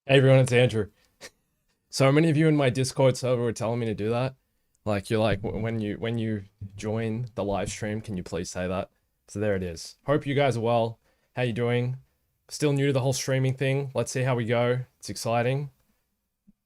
Hey everyone, it's Andrew. So many of you in my Discord server were telling me to do that. Like you're like when you join the live stream, can you please say that? So there it is. Hope you guys are well. How you doing? Still new to the whole streaming thing. Let's see how we go. It's exciting.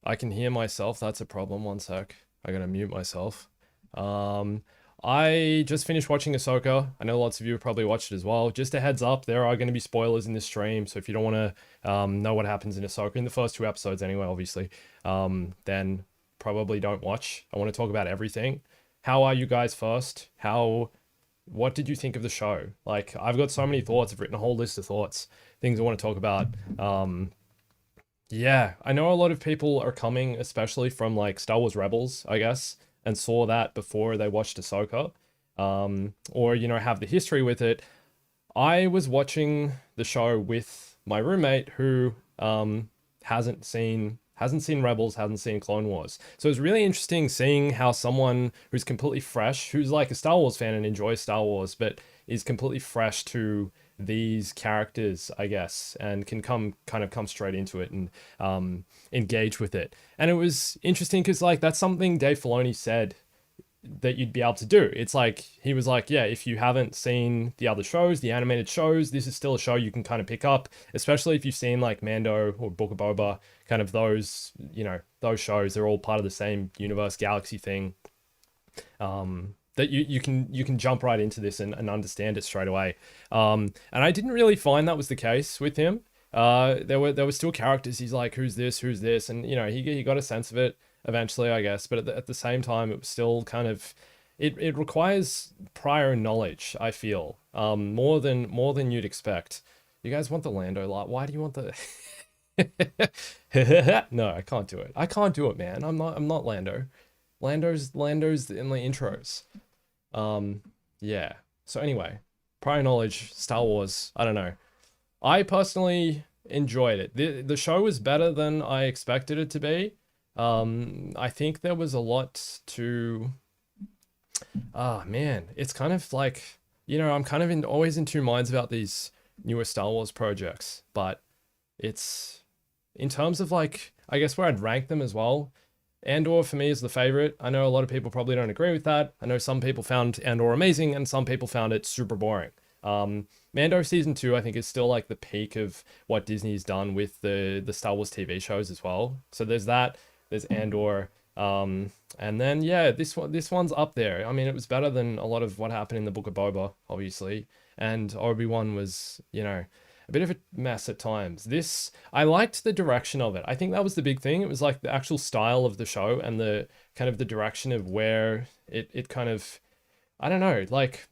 I can hear myself. That's a problem. One sec. I gotta mute myself. Um, I just finished watching Ahsoka. I know lots of you have probably watched it as well. Just a heads up, there are going to be spoilers in this stream. So if you don't want to know what happens in Ahsoka in the first two episodes, anyway, obviously, then probably don't watch. I want to talk about everything. How are you guys first? What did you think of the show? Like, I've got so many thoughts. I've written a whole list of thoughts, things I want to talk about. Yeah, I know a lot of people are coming, especially from like Star Wars Rebels, I guess, and saw that before they watched Ahsoka, or have the history with it. I was watching the show with my roommate who hasn't seen Rebels, hasn't seen Clone Wars. So it's really interesting seeing how someone who's completely fresh, who's like a Star Wars fan and enjoys Star Wars, but is completely fresh to these characters, I guess, and can come straight into it and engage with it. And it was interesting because like that's something Dave Filoni said that you'd be able to do. It's like he was like, yeah, if you haven't seen the other shows, the animated shows, this is still a show you can kind of pick up, especially if you've seen like Mando or Book of Boba, kind of those shows. They're all part of the same universe galaxy thing. That you can jump right into this and understand it straight away. And I didn't really find that was the case with him. There were still characters. He's like, who's this? Who's this? And he got a sense of it eventually, I guess. But at the same time, it was still kind of it requires prior knowledge. I feel more than you'd expect. You guys want the Lando lot? Why do you want the? No, I can't do it. I can't do it, man. I'm not Lando. Lando's in the intros. Um, yeah. So anyway, prior knowledge, Star Wars. I don't know. I personally enjoyed it. The show was better than I expected it to be. I think there was a lot to. Ah, man, it's kind of like I'm kind of always in two minds about these newer Star Wars projects, but it's in terms of like I guess where I'd rank them as well. Andor for me is the favorite. I know a lot of people probably don't agree with that. I know some people found Andor amazing and some people found it super boring. Mando season two, I think, is still like the peak of what Disney's done with the Star Wars TV shows as well. So there's that. There's Andor. And then yeah, this one's up there. I mean, it was better than a lot of what happened in the Book of Boba, obviously. And Obi-Wan was, a bit of a mess at times. This I liked the direction of it. I think that was the big thing. It was like the actual style of the show and the kind of the direction of where it kind of I don't know, like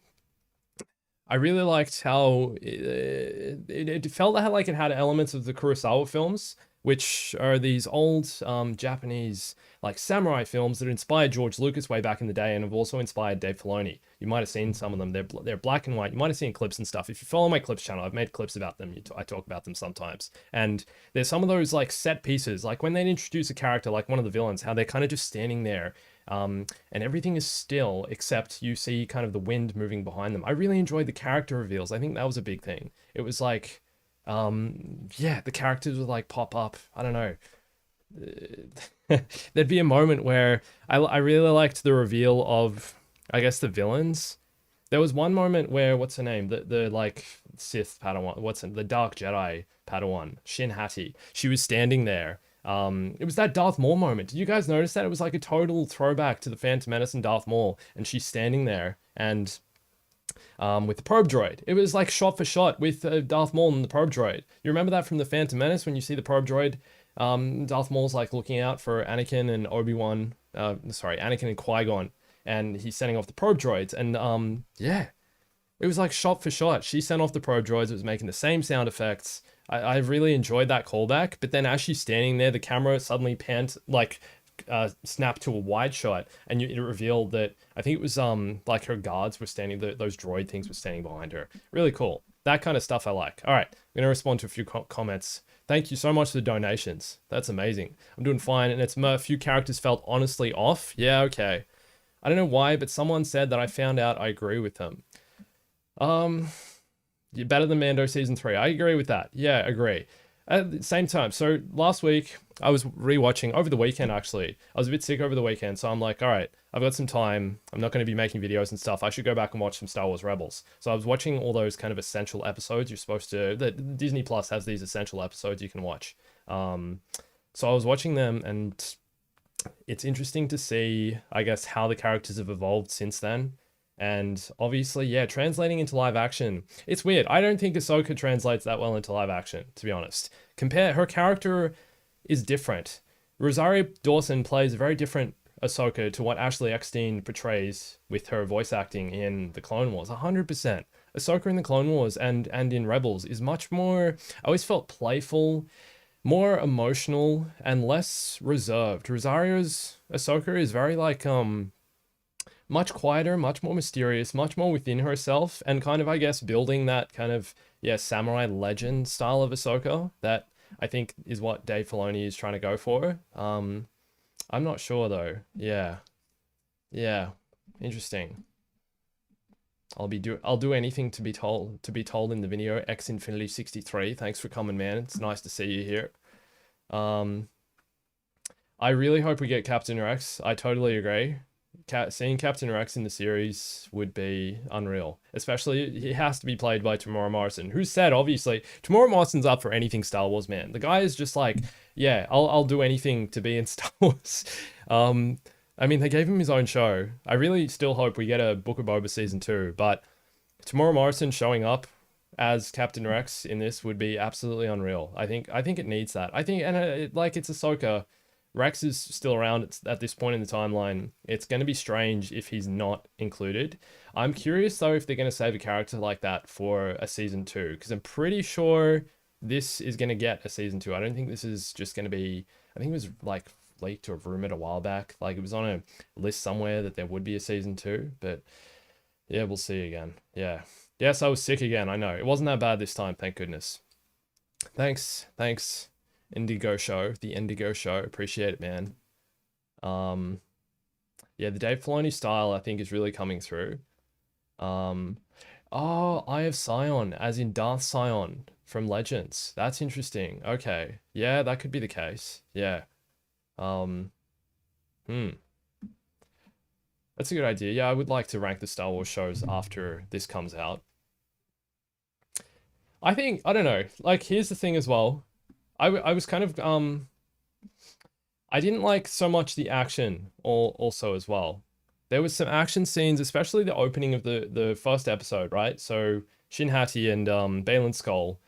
I really liked how it felt like it had elements of the Kurosawa films, which are these old Japanese like samurai films that inspired George Lucas way back in the day and have also inspired Dave Filoni. You might have seen some of them. They're black and white. You might have seen clips and stuff. If you follow my clips channel, I've made clips about them. I talk about them sometimes. And there's some of those like set pieces, like when they introduce a character like one of the villains, how they're kind of just standing there and everything is still except you see kind of the wind moving behind them. I really enjoyed the character reveals. I think that was a big thing. It was like, yeah, the characters would like pop up. I don't know. There'd be a moment where I really liked the reveal of, I guess, the villains. There was one moment where what's her name? The like Sith Padawan, the Dark Jedi Padawan, Shin Hati. She was standing there. It was that Darth Maul moment. Did you guys notice that? It was like a total throwback to the Phantom Menace and Darth Maul, and she's standing there and with the probe droid. It was like shot for shot with Darth Maul and the probe droid. You remember that from the Phantom Menace when you see the probe droid? Darth Maul's like looking out for Anakin and Obi-Wan. Sorry, Anakin and Qui-Gon, and he's sending off the probe droids. And yeah, it was like shot for shot. She sent off the probe droids. It was making the same sound effects. I really enjoyed that callback. But then as she's standing there, the camera suddenly panned, like snapped to a wide shot, and it revealed that I think it was like her guards were standing, those droid things were standing behind her. Really cool. That kind of stuff I like. All right, I'm gonna respond to a few comments. Thank you so much for the donations. That's amazing. I'm doing fine, and it's a few characters felt honestly off. Yeah, okay. I don't know why, but someone said that I found out I agree with them. You're better than Mando season 3. I agree with that. Yeah, agree. At the same time, so last week I was rewatching over the weekend actually. I was a bit sick over the weekend, so I'm like, all right, I've got some time. I'm not going to be making videos and stuff. I should go back and watch some Star Wars Rebels. So I was watching all those kind of essential episodes you're supposed to. That Disney Plus has these essential episodes you can watch. So I was watching them, and it's interesting to see, I guess, how the characters have evolved since then. And obviously, yeah, translating into live action, it's weird. I don't think Ahsoka translates that well into live action, to be honest. Compare her character is different. Rosario Dawson plays a very different Ahsoka to what Ashley Eckstein portrays with her voice acting in the Clone Wars. 100%. Ahsoka in the Clone Wars and in Rebels is much more. I always felt playful, more emotional, and less reserved. Rosario's Ahsoka is very like much quieter, much more mysterious, much more within herself, and kind of, I guess, building that kind of, yeah, samurai legend style of Ahsoka that I think is what Dave Filoni is trying to go for. I'm not sure though. Yeah. Yeah. Interesting. I'll do anything to be told in the video. X Infinity 63. Thanks for coming, man. It's nice to see you here. I really hope we get Captain Rex. I totally agree. Seeing Captain Rex in the series would be unreal. Especially, he has to be played by Tamora Morrison, who said, obviously, Tamora Morrison's up for anything Star Wars, man. The guy is just like, yeah, I'll do anything to be in Star Wars. I mean, they gave him his own show. I really still hope we get a Book of Boba season 2, but Tamora Morrison showing up as Captain Rex in this would be absolutely unreal. I think it needs that. I think, and it's Ahsoka. Rex is still around at this point in the timeline. It's going to be strange if he's not included. I'm curious, though, if they're going to save a character like that for a season 2, because I'm pretty sure this is going to get a season 2. I don't think this is just going to be... I think it was, like, leaked or rumored a while back. Like, it was on a list somewhere that there would be a season 2, but yeah, we'll see again. Yeah. Yes, I was sick again, I know. It wasn't that bad this time, thank goodness. Thanks. Indigo Show, the Indigo Show. Appreciate it, man. Yeah, the Dave Filoni style I think is really coming through. Oh, Eye of Sion, as in Darth Sion from Legends. That's interesting. Okay. Yeah, that could be the case. Yeah. That's a good idea. Yeah, I would like to rank the Star Wars shows after this comes out. I think, I don't know, like, here's the thing as well. I was kind of, I didn't like so much the action also as well. There was some action scenes, especially the opening of the first episode, right? So Shin Hati and Baylan Skoll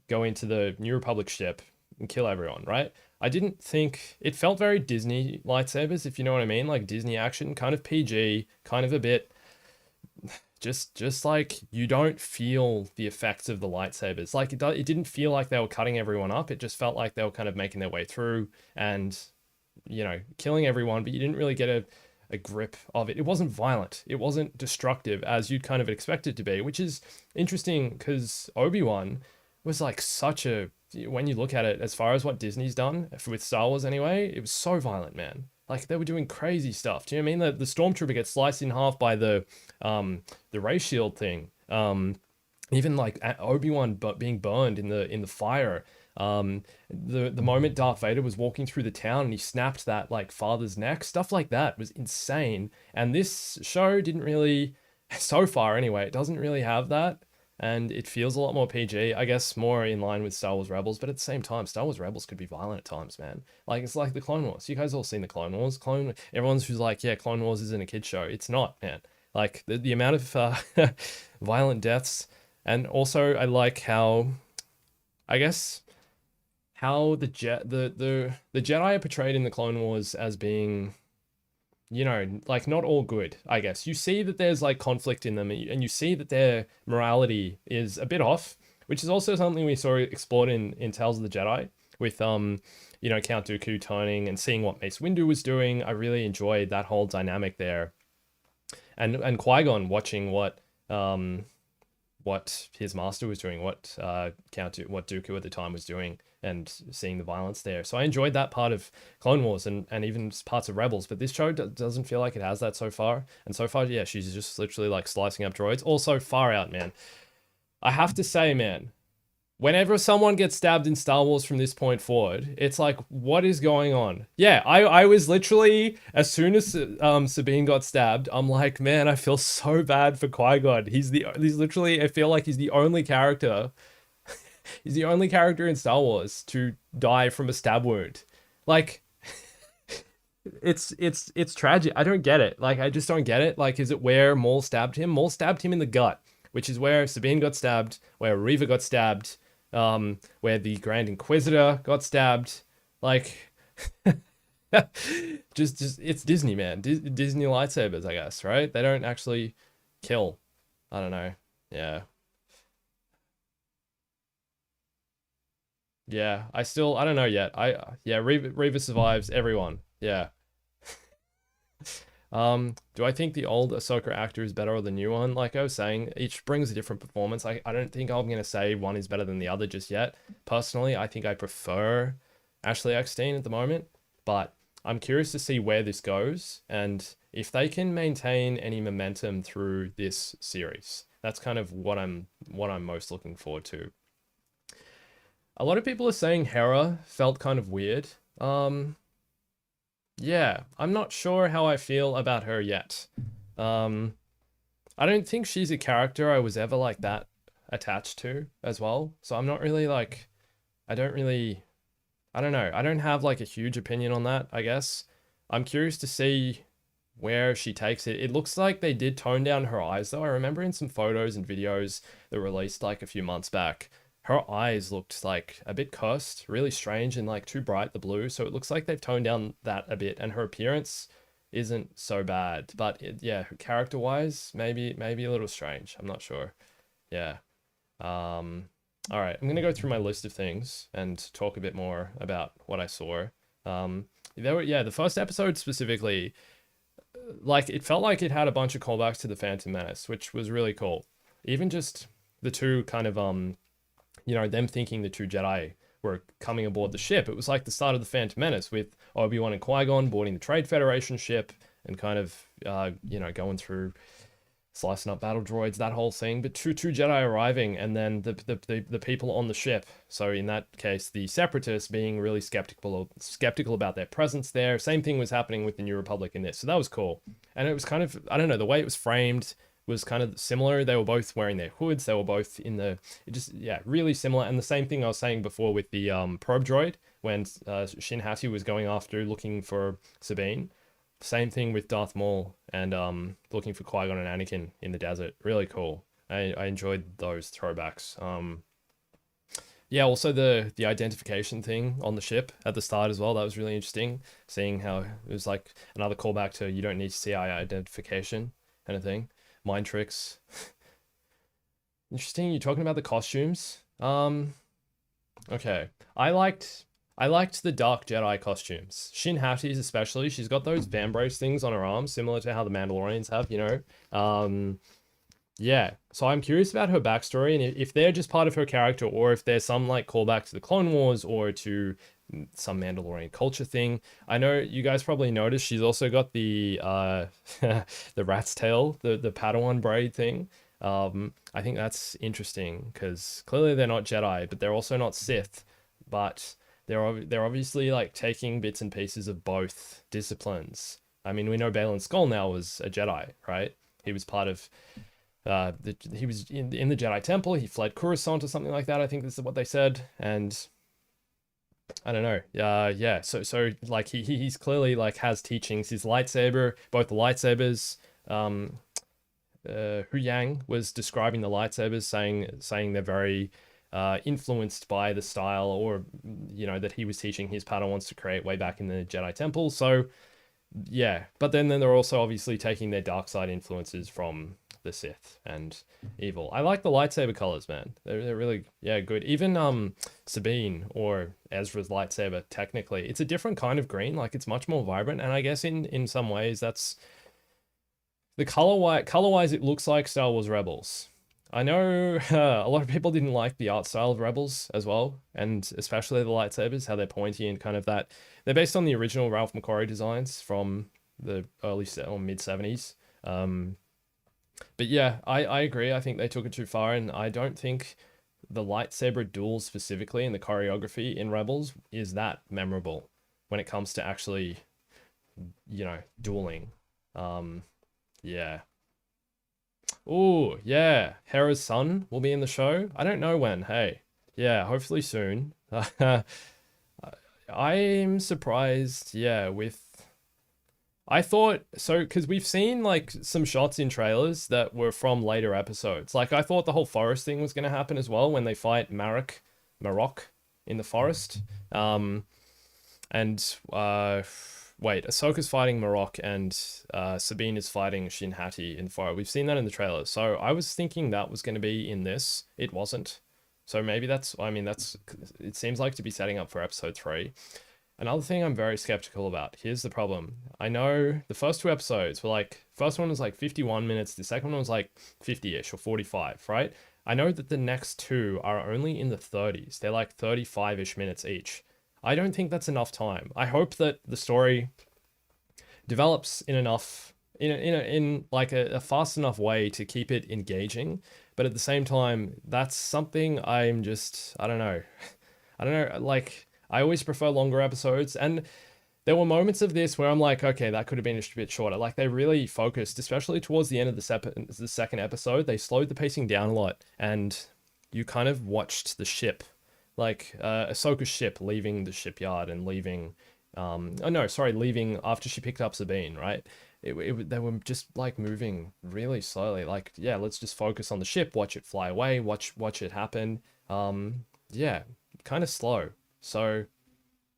go into the New Republic ship and kill everyone, right? I didn't think... It felt very Disney lightsabers, if you know what I mean. Like Disney action, kind of PG, kind of a bit... Just like you don't feel the effects of the lightsabers. Like it didn't feel like they were cutting everyone up. It just felt like they were kind of making their way through and, you know, killing everyone, but you didn't really get a grip of it. It wasn't violent. It wasn't destructive as you'd kind of expect it to be, which is interesting because Obi-Wan was like such a... When you look at it, as far as what Disney's done, with Star Wars anyway, it was so violent, man. Like, they were doing crazy stuff. Do you know what I mean? The stormtrooper gets sliced in half by the ray shield thing. Even like Obi-Wan being burned in the fire. The moment Darth Vader was walking through the town and he snapped that like father's neck, stuff like that was insane. And this show didn't really, so far anyway, it doesn't really have that. And it feels a lot more PG, I guess more in line with Star Wars Rebels, but at the same time, Star Wars Rebels could be violent at times, man. Like, it's like the Clone Wars. You guys all seen the Clone Wars? Everyone's who's like, yeah, Clone Wars isn't a kid's show. It's not, man. Like, the amount of violent deaths, and also I like how, I guess, how the Jedi are portrayed in the Clone Wars as being... you know, like not all good, I guess. You see that there's like conflict in them and you see that their morality is a bit off, which is also something we saw explored in Tales of the Jedi with, you know, Count Dooku turning and seeing what Mace Windu was doing. I really enjoyed that whole dynamic there. And Qui-Gon watching what his master was doing, what Dooku at the time was doing, and seeing the violence there. So I enjoyed that part of Clone Wars and even parts of Rebels, but this show doesn't feel like it has that so far. And so far, yeah, she's just literally like slicing up droids. Also, far out, man. I have to say, man, Whenever someone gets stabbed in Star Wars from this point forward, it's like, what is going on? Yeah, I was literally, as soon as Sabine got stabbed, I'm like, man, I feel so bad for Qui-Gon. He's literally, I feel like he's the only character in Star Wars to die from a stab wound. Like, it's tragic. I don't get it. Like, I just don't get it. Like, is it where Maul stabbed him? Maul stabbed him in the gut, which is where Sabine got stabbed, where Reva got stabbed, where the Grand Inquisitor got stabbed. Like, just it's Disney, man. Disney lightsabers, I guess, right? They don't actually kill. I don't know. Yeah. Yeah, I don't know yet. Yeah, Reva survives everyone. Yeah. Do I think the old Ahsoka actor is better or the new one? Like I was saying, each brings a different performance. I don't think I'm gonna say one is better than the other just yet. Personally, I think I prefer Ashley Eckstein at the moment, but I'm curious to see where this goes and if they can maintain any momentum through this series. That's kind of what I'm most looking forward to. A lot of people are saying Hera felt kind of weird. Yeah, I'm not sure how I feel about her yet. Um, I don't think she's a character I was ever like that attached to as well. So I'm not really like, I don't really, I don't know. I don't have like a huge opinion on that, I guess. I'm curious to see where she takes it. It looks like they did tone down her eyes though. I remember in some photos and videos that were released like a few months back, her eyes looked like a bit cursed, really strange and like too bright the blue. So it looks like they've toned down that a bit and her appearance isn't so bad. But yeah, character wise, maybe a little strange. I'm not sure. Yeah. All right, I'm gonna go through my list of things and talk a bit more about what I saw. There were yeah, the first episode specifically, like it felt like it had a bunch of callbacks to the Phantom Menace, which was really cool. Even just the two kind of them thinking the two Jedi were coming aboard the ship. It was like the start of the Phantom Menace with Obi-Wan and Qui-Gon boarding the Trade Federation ship and kind of going through slicing up battle droids, that whole thing. But two Jedi arriving, and then the people on the ship. So in that case, the Separatists being really skeptical about their presence there. Same thing was happening with the New Republic in this, so that was cool. And it was kind of, I don't know, the way it was framed was kind of similar. They were both wearing their hoods. They were both in the, it just yeah, really similar. And the same thing I was saying before with the probe droid when Shin Hati was going after looking for Sabine. Same thing with Darth Maul and looking for Qui-Gon and Anakin in the desert. Really cool. I enjoyed those throwbacks. Yeah, also the identification thing on the ship at the start as well. That was really interesting. Seeing how it was like another callback to you don't need CI identification kind of thing. Mind tricks. Interesting. You're talking about the costumes. Okay. I liked the Dark Jedi costumes. Shin Hati's especially. She's got those vambrace things on her arms, similar to how the Mandalorians have, you know. Yeah. So I'm curious about her backstory and if they're just part of her character or if there's some like callback to the Clone Wars or to some Mandalorian culture thing. I know you guys probably noticed she's also got the the rat's tail, the Padawan braid thing. I think that's interesting because clearly they're not Jedi, but they're also not Sith. But they're obviously like taking bits and pieces of both disciplines. I mean, we know Baylan Skoll now was a Jedi, right? He was part of he was in the Jedi Temple. He fled Coruscant or something like that. I think this is what they said, and I don't know. Yeah. So like he's clearly like has teachings. His lightsaber, both the lightsabers. Hu Yang was describing the lightsabers, saying they're very influenced by the style, or that he was teaching his Padawans to create way back in the Jedi Temple. So yeah, but then they're also obviously taking their dark side influences from the Sith and evil. I like the lightsaber colors, man. They're really good. Even Sabine or Ezra's lightsaber, technically, it's a different kind of green. Like it's much more vibrant, and I guess in some ways that's the color wise it looks like Star Wars Rebels. I know a lot of people didn't like the art style of Rebels as well, and especially the lightsabers, how they're pointy and kind of that. They're based on the original Ralph McQuarrie designs from the early or mid 70s. But yeah, I agree. I think they took it too far, and I don't think the lightsaber duel specifically and the choreography in Rebels is that memorable when it comes to actually, dueling. Um, yeah. Oh, yeah. Hera's son will be in the show. I don't know when. Hey, yeah, hopefully soon. I'm surprised, yeah, with I thought so because we've seen like some shots in trailers that were from later episodes. Like I thought the whole forest thing was going to happen as well when they fight Marok in the forest. Um, and wait, Ahsoka's fighting Marok and Sabine is fighting Shin Hati in the forest. We've seen that in the trailer. So I was thinking that was going to be in this. It wasn't. So maybe that's. I mean, that's. It seems like to be setting up for episode 3. Another thing I'm very skeptical about. Here's the problem. I know the first 2 episodes were like, first one was like 51 minutes, the second one was like 50-ish or 45, right? I know that the next 2 are only in the 30s. They're like 35-ish minutes each. I don't think that's enough time. I hope that the story develops in enough in like a fast enough way to keep it engaging, but at the same time, that's something I'm just I don't know. I don't know, like I always prefer longer episodes, and there were moments of this where I'm like, okay, that could have been a bit shorter. Like they really focused, especially towards the end of the second episode, they slowed the pacing down a lot, and you kind of watched the ship, like Ahsoka's ship leaving the shipyard and leaving, leaving after she picked up Sabine, right? They were just like moving really slowly. Like, yeah, let's just focus on the ship, watch it fly away, watch it happen. Yeah, kind of slow. So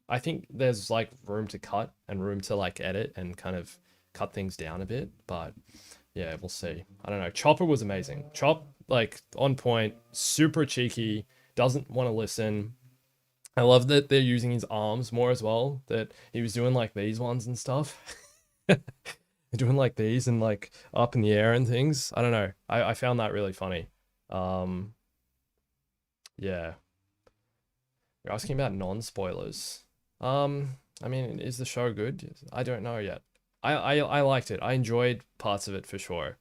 I think there's like room to cut and room to like edit and kind of cut things down a bit. But yeah, we'll see. I don't know. Chopper was amazing. Chop, like on point, super cheeky, doesn't want to listen. I love that they're using his arms more as well, that he was doing like these ones and stuff. Doing like these and like up in the air and things. I don't know. I found that really funny. Um, yeah. You're asking about non-spoilers. I mean, is the show good? I don't know yet. I liked it. I enjoyed parts of it for sure.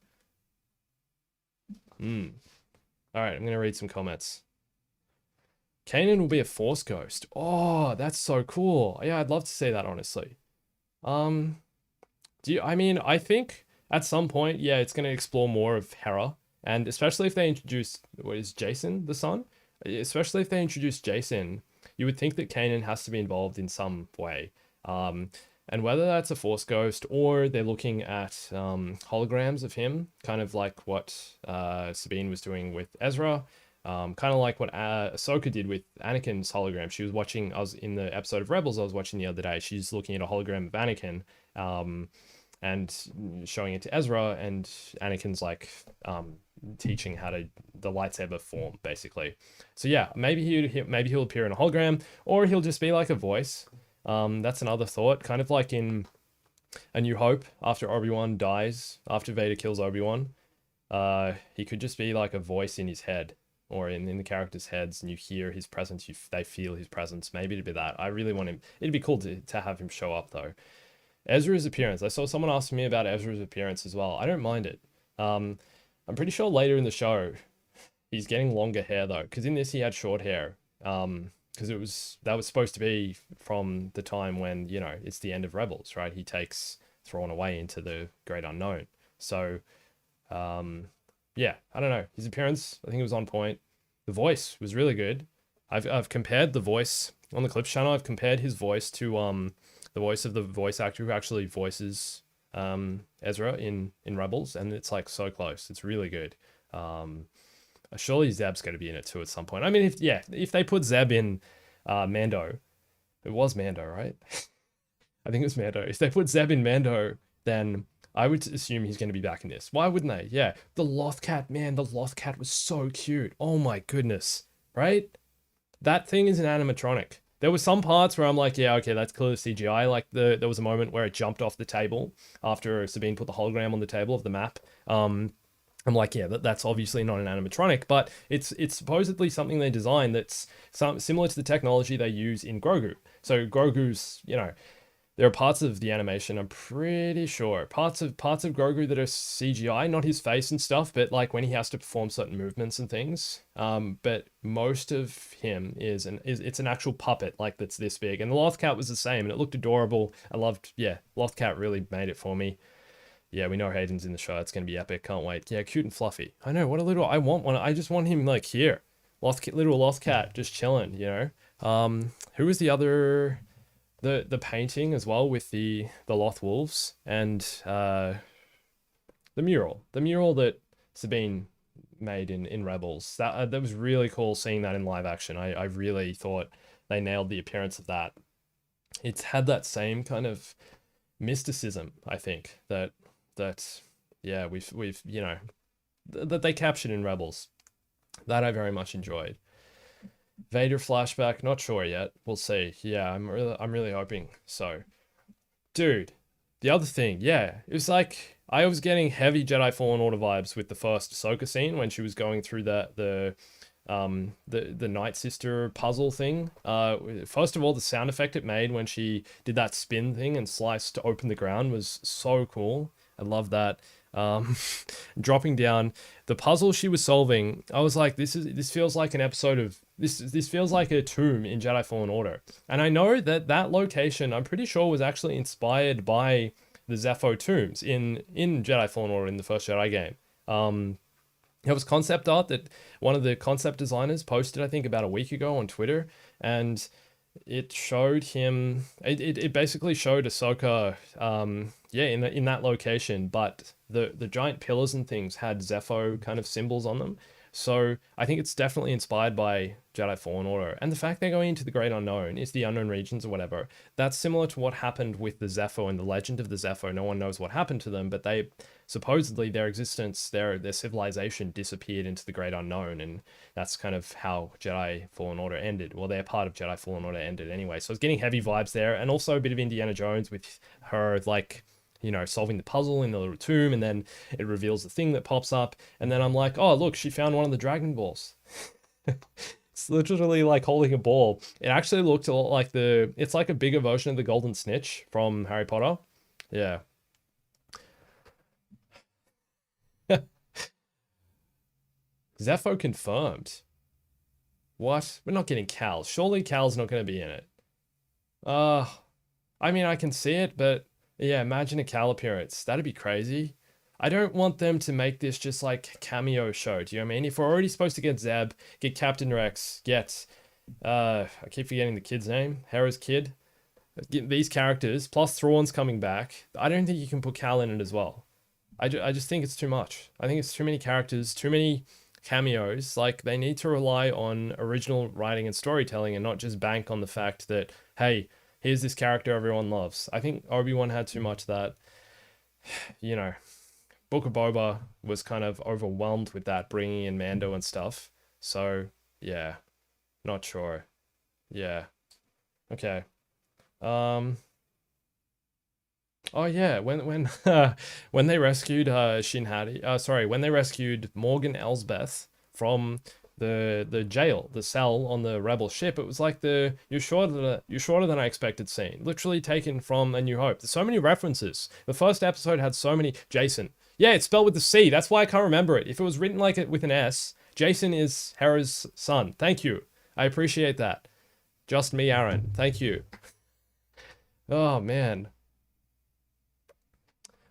All right, I'm gonna read some comments. Kanan will be a Force ghost. Oh, that's so cool. Yeah, I'd love to see that, honestly. I mean, I think at some point, yeah, it's gonna explore more of Hera, and especially if they introduce what is Jason, the son? Especially if they introduce Jason, you would think that Kanan has to be involved in some way. And whether that's a Force ghost or they're looking at holograms of him, kind of like what Sabine was doing with Ezra, kind of like what Ahsoka did with Anakin's hologram. She was watching, I was in the episode of Rebels I was watching the other day, she's looking at a hologram of Anakin and showing it to Ezra, and Anakin's like teaching how to the lightsaber form basically. So yeah, maybe he'll appear in a hologram, or he'll just be like a voice. That's another thought, kind of like in A New Hope, after Obi-Wan dies, after Vader kills Obi-Wan, he could just be like a voice in his head or in the characters' heads, and you hear his presence, they feel his presence. Maybe it'd be that. I really want him. It'd be cool to have him show up though. Ezra's appearance. I saw someone ask me about Ezra's appearance as well. I don't mind it. I'm pretty sure later in the show, he's getting longer hair though, because in this he had short hair. Because that was supposed to be from the time when, it's the end of Rebels, right? He takes Thrawn away into the great unknown. So, yeah, I don't know. His appearance, I think it was on point. The voice was really good. I've compared the voice on the Clips channel. I've compared his voice to the voice of the voice actor who actually voices Ezra in Rebels, and it's like so close. It's really good. Surely Zeb's going to be in it too at some point. I mean, if they put Zeb in Mando, it was Mando, right? I think it was Mando. If they put Zeb in Mando, then I would assume he's going to be back in this. Why wouldn't they? Yeah, the Loth Cat, man, the Loth Cat was so cute. Oh my goodness, right? That thing is an animatronic. There were some parts where I'm like, yeah, okay, that's clearly CGI. Like there was a moment where it jumped off the table after Sabine put the hologram on the table of the map. I'm like, yeah, that's obviously not an animatronic, but it's supposedly something they designed that's similar to the technology they use in Grogu. So Grogu's, There are parts of the animation, I'm pretty sure, parts of Grogu that are CGI, not his face and stuff, but like when he has to perform certain movements and things. But most of him is it's an actual puppet like that's this big. And the Loth Cat was the same, and it looked adorable. I loved, yeah, Loth Cat really made it for me. Yeah, we know Hayden's in the show. It's gonna be epic. Can't wait. Yeah, cute and fluffy. I know. What a little. I want one. I just want him like here, little Loth Cat, just chilling. You know. Who was the other? The painting as well with the Loth wolves and the mural that Sabine made in Rebels. That was really cool seeing that in live action. I really thought they nailed the appearance of that. It's had that same kind of mysticism, I think, that yeah, we've you know, that they captured in Rebels. That I very much enjoyed. Vader flashback, not sure yet. We'll see. Yeah, I'm really hoping so. Dude, the other thing, yeah, it was like I was getting heavy Jedi Fallen Order vibes with the first Ahsoka scene when she was going through the Night Sister puzzle thing. First of all, the sound effect it made when she did that spin thing and sliced to open the ground was so cool. I love that. Um, dropping down the puzzle she was solving, I was like, this feels like an episode of this feels like a tomb in Jedi Fallen Order. And I know that location, I'm pretty sure, was actually inspired by the Zepho tombs in Jedi Fallen Order in the first Jedi game. It was concept art that one of the concept designers posted, I think, about a week ago on Twitter, and it showed him. It basically showed Ahsoka, yeah, in that location, but the giant pillars and things had Zepho kind of symbols on them. So I think it's definitely inspired by Jedi Fallen Order. And the fact they're going into the Great Unknown, is the unknown regions or whatever, that's similar to what happened with the Zepho and the legend of the Zepho. No one knows what happened to them, but they supposedly their existence, their civilization disappeared into the Great Unknown, and that's kind of how Jedi Fallen Order ended. Well, their part of Jedi Fallen Order ended anyway. So it's getting heavy vibes there, and also a bit of Indiana Jones with her like, you know, solving the puzzle in the little tomb, and then it reveals the thing that pops up, and then I'm like, oh look, she found one of the Dragon Balls. It's literally like holding a ball. It actually looked a lot like it's like a bigger version of the Golden Snitch from Harry Potter. Yeah. Zepho confirmed. What? We're not getting Cal. Surely Cal's not going to be in it. Uh, I mean, I can see it, but yeah, imagine a Cal appearance. That'd be crazy. I don't want them to make this just like cameo show. Do you know what I mean? If we're already supposed to get Zeb, get Captain Rex, get I keep forgetting the kid's name, Hera's kid. Get these characters plus Thrawn's coming back. I don't think you can put Cal in it as well. I just think it's too much. I think it's too many characters, too many cameos. Like they need to rely on original writing and storytelling and not just bank on the fact that, hey, here's this character everyone loves. I think Obi-Wan had too much of that. You know, Book of Boba was kind of overwhelmed with that, bringing in Mando and stuff. So, yeah, not sure. Yeah. Okay. Um, oh yeah, when when they rescued Shin Hati, sorry, when they rescued Morgan Elsbeth from the jail, the cell on the rebel ship, it was like you're shorter than I expected scene, literally taken from A New Hope. There's so many references. The first episode had so many. Jason, yeah, it's spelled with the C. That's why I can't remember it. If it was written like it with an S, Jason is Hera's son. Thank you. I appreciate that. Just me, Aaron. Thank you. Oh man.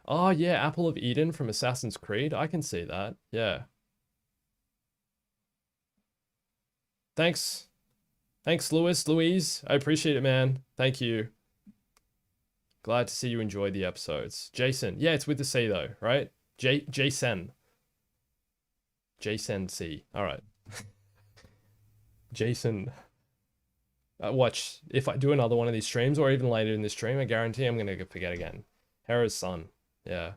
Oh yeah, Apple of Eden from Assassin's Creed. I can see that. Yeah. Thanks. Thanks, Louise. I appreciate it, man. Thank you. Glad to see you enjoy the episodes. Jason. Yeah, it's with the C though, right? Jason. Jason C. All right. Jason. Watch. If I do another one of these streams or even later in this stream, I guarantee I'm going to forget again. Hera's son. Yeah.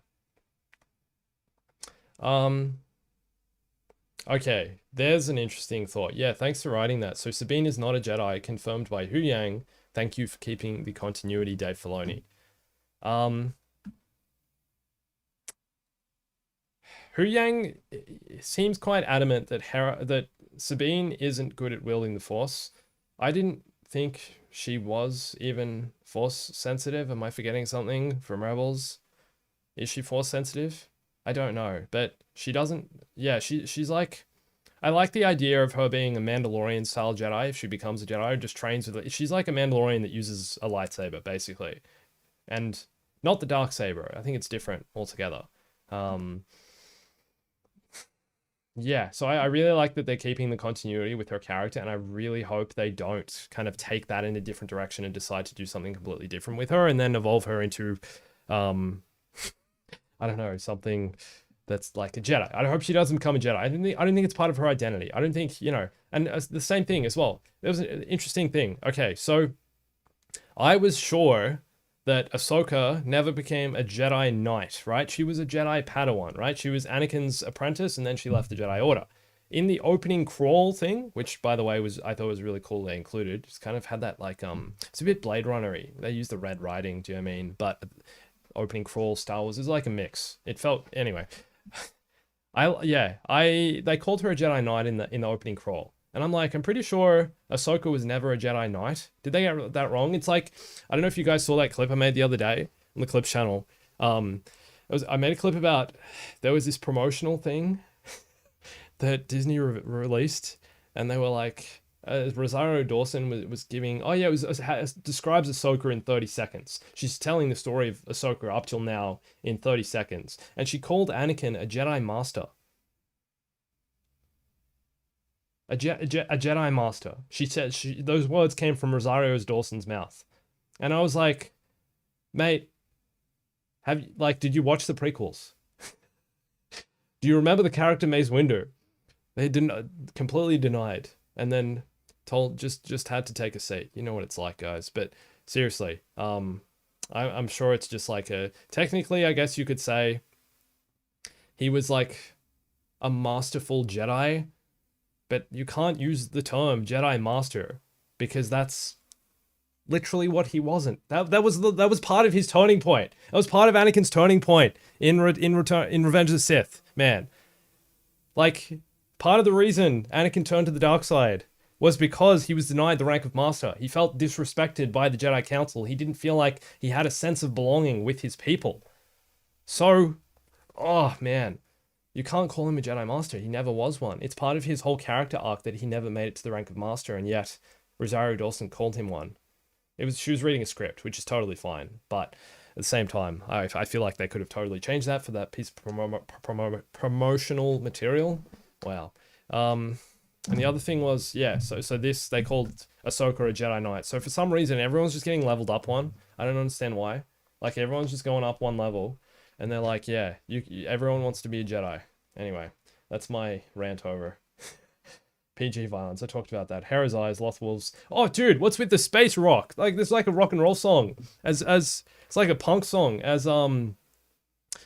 Okay, there's an interesting thought. Yeah, thanks for writing that. So Sabine is not a Jedi, confirmed by Hu Yang. Thank you for keeping the continuity, Dave Filoni. Hu Yang seems quite adamant that Sabine isn't good at wielding the Force. I didn't think she was even force sensitive. Am I forgetting something from Rebels? Is she force sensitive? I don't know, but she doesn't. Yeah, she's like. I like the idea of her being a Mandalorian style Jedi if she becomes a Jedi or just trains with it. She's like a Mandalorian that uses a lightsaber basically, and not the dark saber. I think it's different altogether. Um, yeah, so I really like that they're keeping the continuity with her character, and I really hope they don't kind of take that in a different direction and decide to do something completely different with her and then evolve her into, um, I don't know, something that's like a Jedi. I hope she doesn't become a Jedi. I don't think it's part of her identity. I don't think, you know, and the same thing as well. There was an interesting thing. Okay, so I was sure that Ahsoka never became a Jedi Knight, right? She was a Jedi Padawan, right? She was Anakin's apprentice, and then she left the Jedi Order. In the opening crawl thing, which by the way I thought was really cool they included, just kind of had that like it's a bit Blade Runner-y. They used the red writing, do you know what I mean? But opening crawl Star Wars is like a mix. It felt anyway. They called her a Jedi Knight in the opening crawl. And I'm like, I'm pretty sure Ahsoka was never a Jedi Knight. Did they get that wrong? It's like, I don't know if you guys saw that clip I made the other day on the Clips channel. I made a clip about, there was this promotional thing that Disney released, and they were like, Rosario Dawson was giving, oh yeah, it describes Ahsoka in 30 seconds. She's telling the story of Ahsoka up till now in 30 seconds. And she called Anakin a Jedi Master. A Jedi Master. She said those words came from Rosario Dawson's mouth. And I was like, mate, did you watch the prequels? Do you remember the character Mace Windu? They didn't completely denied, and then told just had to take a seat. You know what it's like, guys. But seriously, I'm sure it's just like technically, I guess you could say he was like a masterful Jedi, but you can't use the term Jedi Master because that's literally what he wasn't. That was part of his turning point. That was part of Anakin's turning point in Revenge of the Sith, man. Like, part of the reason Anakin turned to the dark side was because he was denied the rank of Master. He felt disrespected by the Jedi Council. He didn't feel like he had a sense of belonging with his people. So, oh man, you can't call him a Jedi Master. He never was one. It's part of his whole character arc that he never made it to the rank of Master, and yet Rosario Dawson called him one. She was reading a script, which is totally fine, but at the same time, I feel like they could have totally changed that for that piece of promotional material. Wow. And the other thing was, yeah, so this, they called Ahsoka a Jedi Knight. So for some reason, everyone's just getting leveled up one. I don't understand why. Like, everyone's just going up one level, and they're like, yeah, everyone wants to be a Jedi. Anyway, that's my rant over. PG violence, I talked about that. Hera's Eyes, Lost Wolves. Oh, dude, what's with the space rock? Like, there's like a rock and roll song. As it's like a punk song. As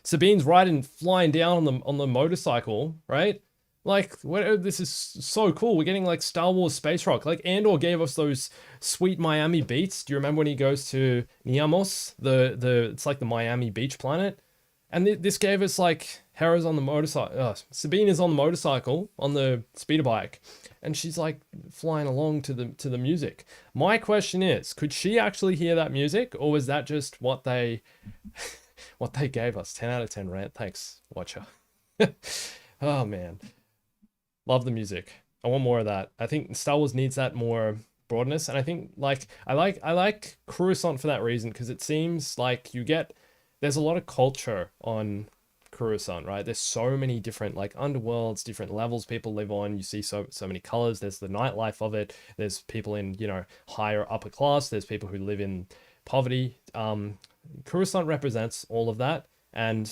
Sabine's riding, flying down on the motorcycle, right? Like, this is so cool. We're getting like Star Wars space rock. Like, Andor gave us those sweet Miami beats. Do you remember when he goes to Niamos? It's like the Miami beach planet. And this gave us like Hera's on the motorcycle. Sabine is on the motorcycle on the speeder bike, and she's like flying along to the music. My question is, could she actually hear that music, or was that just what they gave us? 10 out of 10 rant. Thanks, watcher. Oh man, love the music. I want more of that. I think Star Wars needs that more broadness, and I think I like Coruscant for that reason, because it seems like there's a lot of culture on Coruscant, right? There's so many different like underworlds, different levels people live on. You see so many colors. There's the nightlife of it. There's people in, higher upper class. There's people who live in poverty. Coruscant represents all of that, and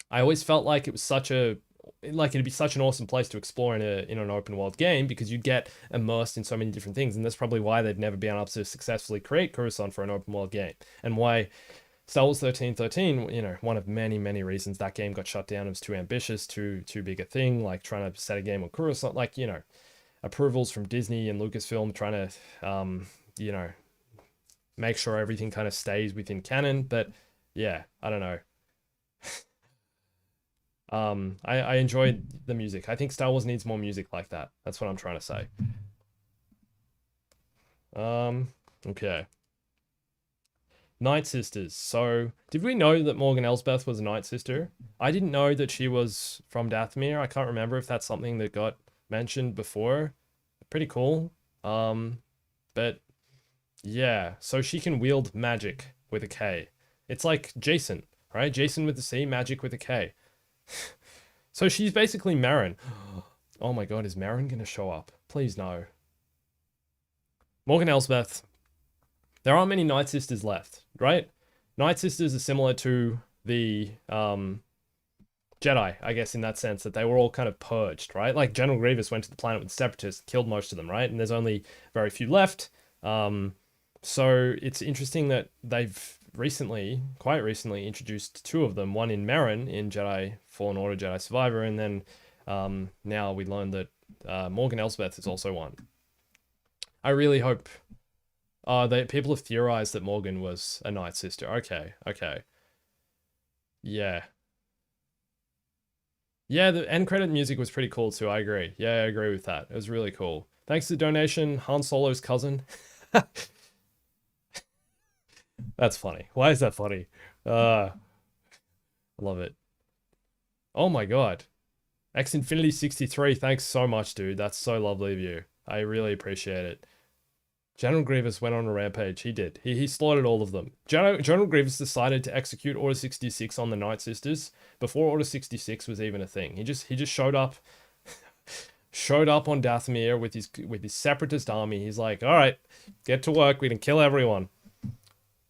I always felt like it'd be such an awesome place to explore in an open world game, because you'd get immersed in so many different things, and that's probably why they've never been able to successfully create Coruscant for an open world game, and why Star Wars 1313, one of many, many reasons that game got shut down. It was too ambitious, too big a thing, like trying to set a game on Coruscant, approvals from Disney and Lucasfilm trying to, make sure everything kind of stays within canon. But yeah, I don't know. I enjoyed the music. I think Star Wars needs more music like that. That's what I'm trying to say. Okay. Night Sisters. So, did we know that Morgan Elsbeth was a Night Sister? I didn't know that she was from Dathomir. I can't remember if that's something that got mentioned before. Pretty cool. But yeah, so she can wield magic with a K. It's like Jason, right? Jason with a C, magic with a K. So she's basically Marin. Oh my god, is Marin gonna show up? Please no. Morgan Elsbeth. There aren't many Night Sisters left, right? Night Sisters are similar to the Jedi, I guess, in that sense, that they were all kind of purged, right? Like General Grievous went to the planet with Separatists, killed most of them, right? And there's only very few left. So it's interesting that they've quite recently, introduced two of them. One in Marin in Jedi Fallen Order, Jedi Survivor, and then now we learned that Morgan Elsbeth is also one. I really hope. People have theorized that Morgan was a Night Sister. Okay. Yeah. Yeah, the end credit music was pretty cool too. I agree. Yeah, I agree with that. It was really cool. Thanks to the donation, Han Solo's cousin. That's funny. Why is that funny? I love it. Oh my god. X Infinity 63, thanks so much, dude. That's so lovely of you. I really appreciate it. General Grievous went on a rampage. He did. He slaughtered all of them. General Grievous decided to execute Order 66 on the Night Sisters before Order 66 was even a thing. He just showed up on Dathomir with his separatist army. He's like, all right, get to work. We can kill everyone.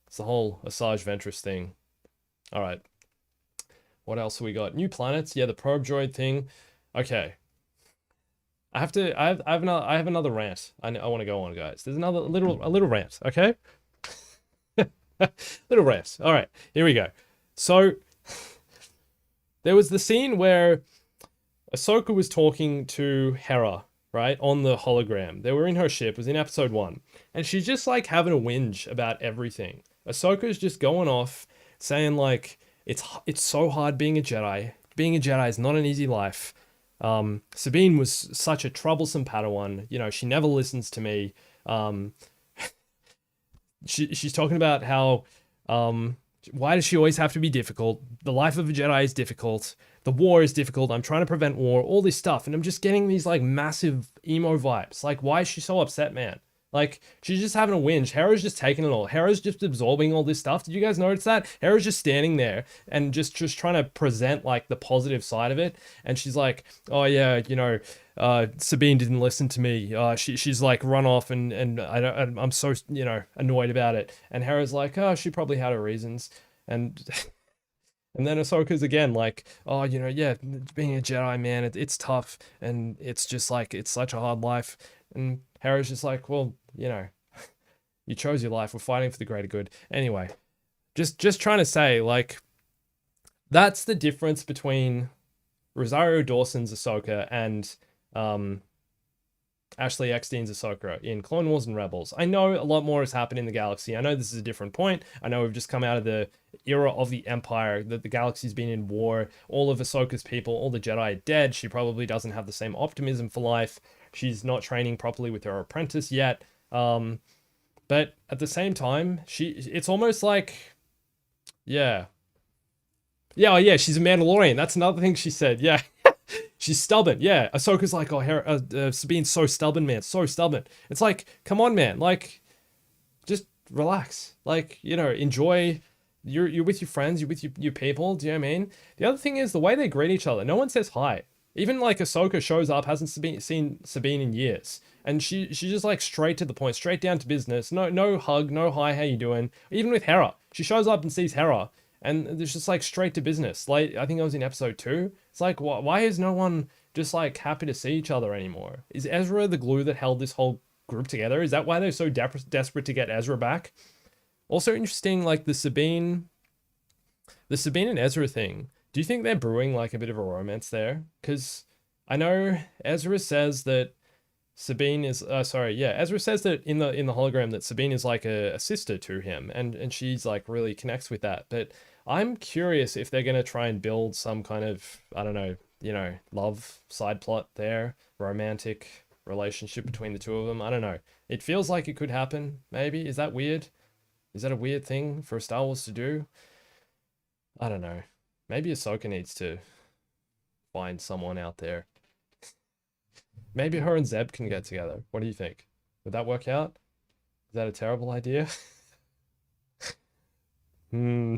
It's the whole Asajj Ventress thing. All right. What else have we got? New planets. Yeah, the probe droid thing. Okay. I have another rant. I want to go on, guys. There's a little rant, okay? Little rant. All right, here we go. So there was the scene where Ahsoka was talking to Hera, right, on the hologram. They were in her ship. It was in episode 1, and she's just like having a whinge about everything. Ahsoka's just going off, saying like it's so hard being a Jedi. Being a Jedi is not an easy life. Sabine was such a troublesome Padawan. You know, she never listens to me. She's talking about how, why does she always have to be difficult? The life of a Jedi is difficult. The war is difficult. I'm trying to prevent war, all this stuff. And I'm just getting these like massive emo vibes. Like, why is she so upset, man? Like, she's just having a whinge. Hera's just taking it all. Hera's just absorbing all this stuff. Did you guys notice that? Hera's just standing there and just trying to present, like, the positive side of it. And she's like, oh, yeah, you know, Sabine didn't listen to me. She's, like, run off and I'm so, you know, annoyed about it. And Hera's like, oh, she probably had her reasons. And... And then Ahsoka's again like, oh, you know, yeah, being a Jedi, man, it's tough. And it's just like, it's such a hard life. And Hera's just like, well, you know, you chose your life. We're fighting for the greater good. Anyway, just trying to say, like, that's the difference between Rosario Dawson's Ahsoka and Ashley Eckstein's Ahsoka in Clone Wars and Rebels. I know a lot more has happened in the galaxy. I know this is a different point. I know we've just come out of the era of the Empire, that the galaxy's been in war. All of Ahsoka's people, all the Jedi are dead. She probably doesn't have the same optimism for life. She's not training properly with her apprentice yet. But at the same time, it's almost like, yeah. Yeah, oh yeah, she's a Mandalorian. That's another thing she said. Yeah. She's stubborn. Yeah. Ahsoka's like, oh, Sabine's so stubborn, man. So stubborn. It's like, come on, man. Like, just relax. Like, you know, enjoy. You're with your friends. You're with your people. Do you know what I mean? The other thing is the way they greet each other. No one says hi. Even like Ahsoka shows up, hasn't seen Sabine in years. And she's just like straight to the point, straight down to business. No hug, no hi, how you doing? Even with Hera. She shows up and sees Hera. And it's just like straight to business. Like, I think I was in episode 2. It's like, why is no one just like happy to see each other anymore? Is Ezra the glue that held this whole group together? Is that why they're so desperate to get Ezra back? Also interesting, like the Sabine and Ezra thing. Do you think they're brewing like a bit of a romance there? Because I know Ezra says that Sabine is Ezra says that in the hologram that Sabine is like a sister to him, and she's like really connects with that. But I'm curious if they're gonna try and build some kind of, I don't know, you know, love side plot there, romantic. relationship between the two of them. I don't know. It feels like it could happen, maybe. Is that weird? Is that a weird thing for Star Wars to do? I don't know. Maybe Ahsoka needs to find someone out there. Maybe her and Zeb can get together. What do you think? Would that work out? Is that a terrible idea? Hmm.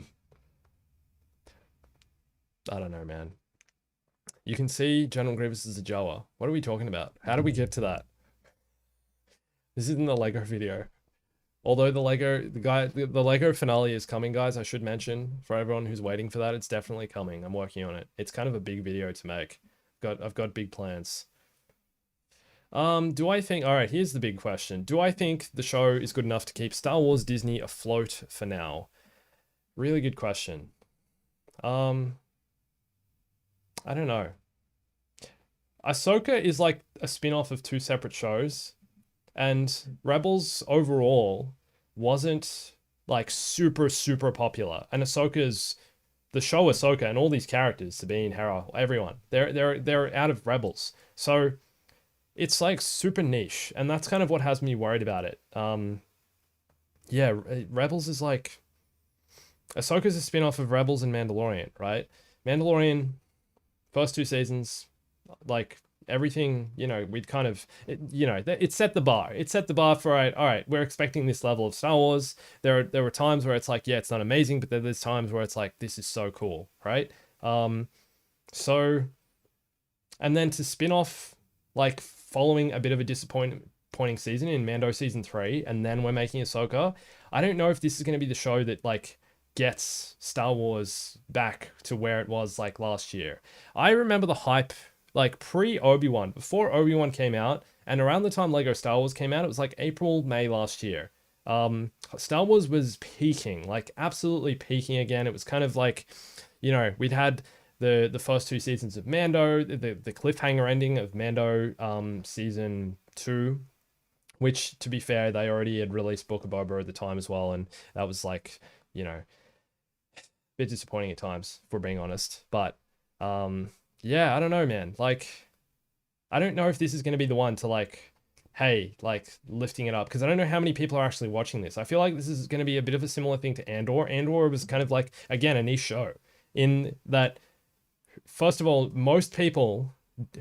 I don't know, man. You can see General Grievous as a Jawa. What are we talking about? How do we get to that? This isn't the Lego video. Although the Lego finale is coming, guys, I should mention for everyone who's waiting for that, it's definitely coming. I'm working on it. It's kind of a big video to make. I've got big plans. Do I think, all right, here's the big question. Do I think the show is good enough to keep Star Wars Disney afloat for now? Really good question. I don't know. Ahsoka is like a spin-off of two separate shows, and Rebels overall wasn't like super, super popular. And the show Ahsoka and all these characters, Sabine, Hera, everyone, they're out of Rebels. So it's like super niche, and that's kind of what has me worried about it. Yeah, Rebels is like, Ahsoka's a spin-off of Rebels and Mandalorian, right? Mandalorian, first two seasons, like everything, we'd kind of, it set the bar. It set the bar for, all right, we're expecting this level of Star Wars. There were times where it's like, yeah, it's not amazing, but there's times where it's like, this is so cool, right? So, and then to spin off, like following a bit of a disappointing season in Mando season 3, and then we're making Ahsoka. I don't know if this is going to be the show that like gets Star Wars back to where it was like last year. I remember the hype like pre Obi-Wan, before Obi-Wan came out, and around the time Lego Star Wars came out, it was like April, May last year. Star Wars was peaking, like absolutely peaking again. It was kind of like, we'd had the first two seasons of Mando, the cliffhanger ending of Mando season 2, which, to be fair, they already had released Book of Boba at the time as well, and that was like, a bit disappointing at times, if we're being honest. But yeah, I don't know, man. Like, I don't know if this is going to be the one to like, hey, like lifting it up, because I don't know how many people are actually watching this. I feel like this is going to be a bit of a similar thing to Andor. Andor was kind of like, again, a niche show in that, first of all, most people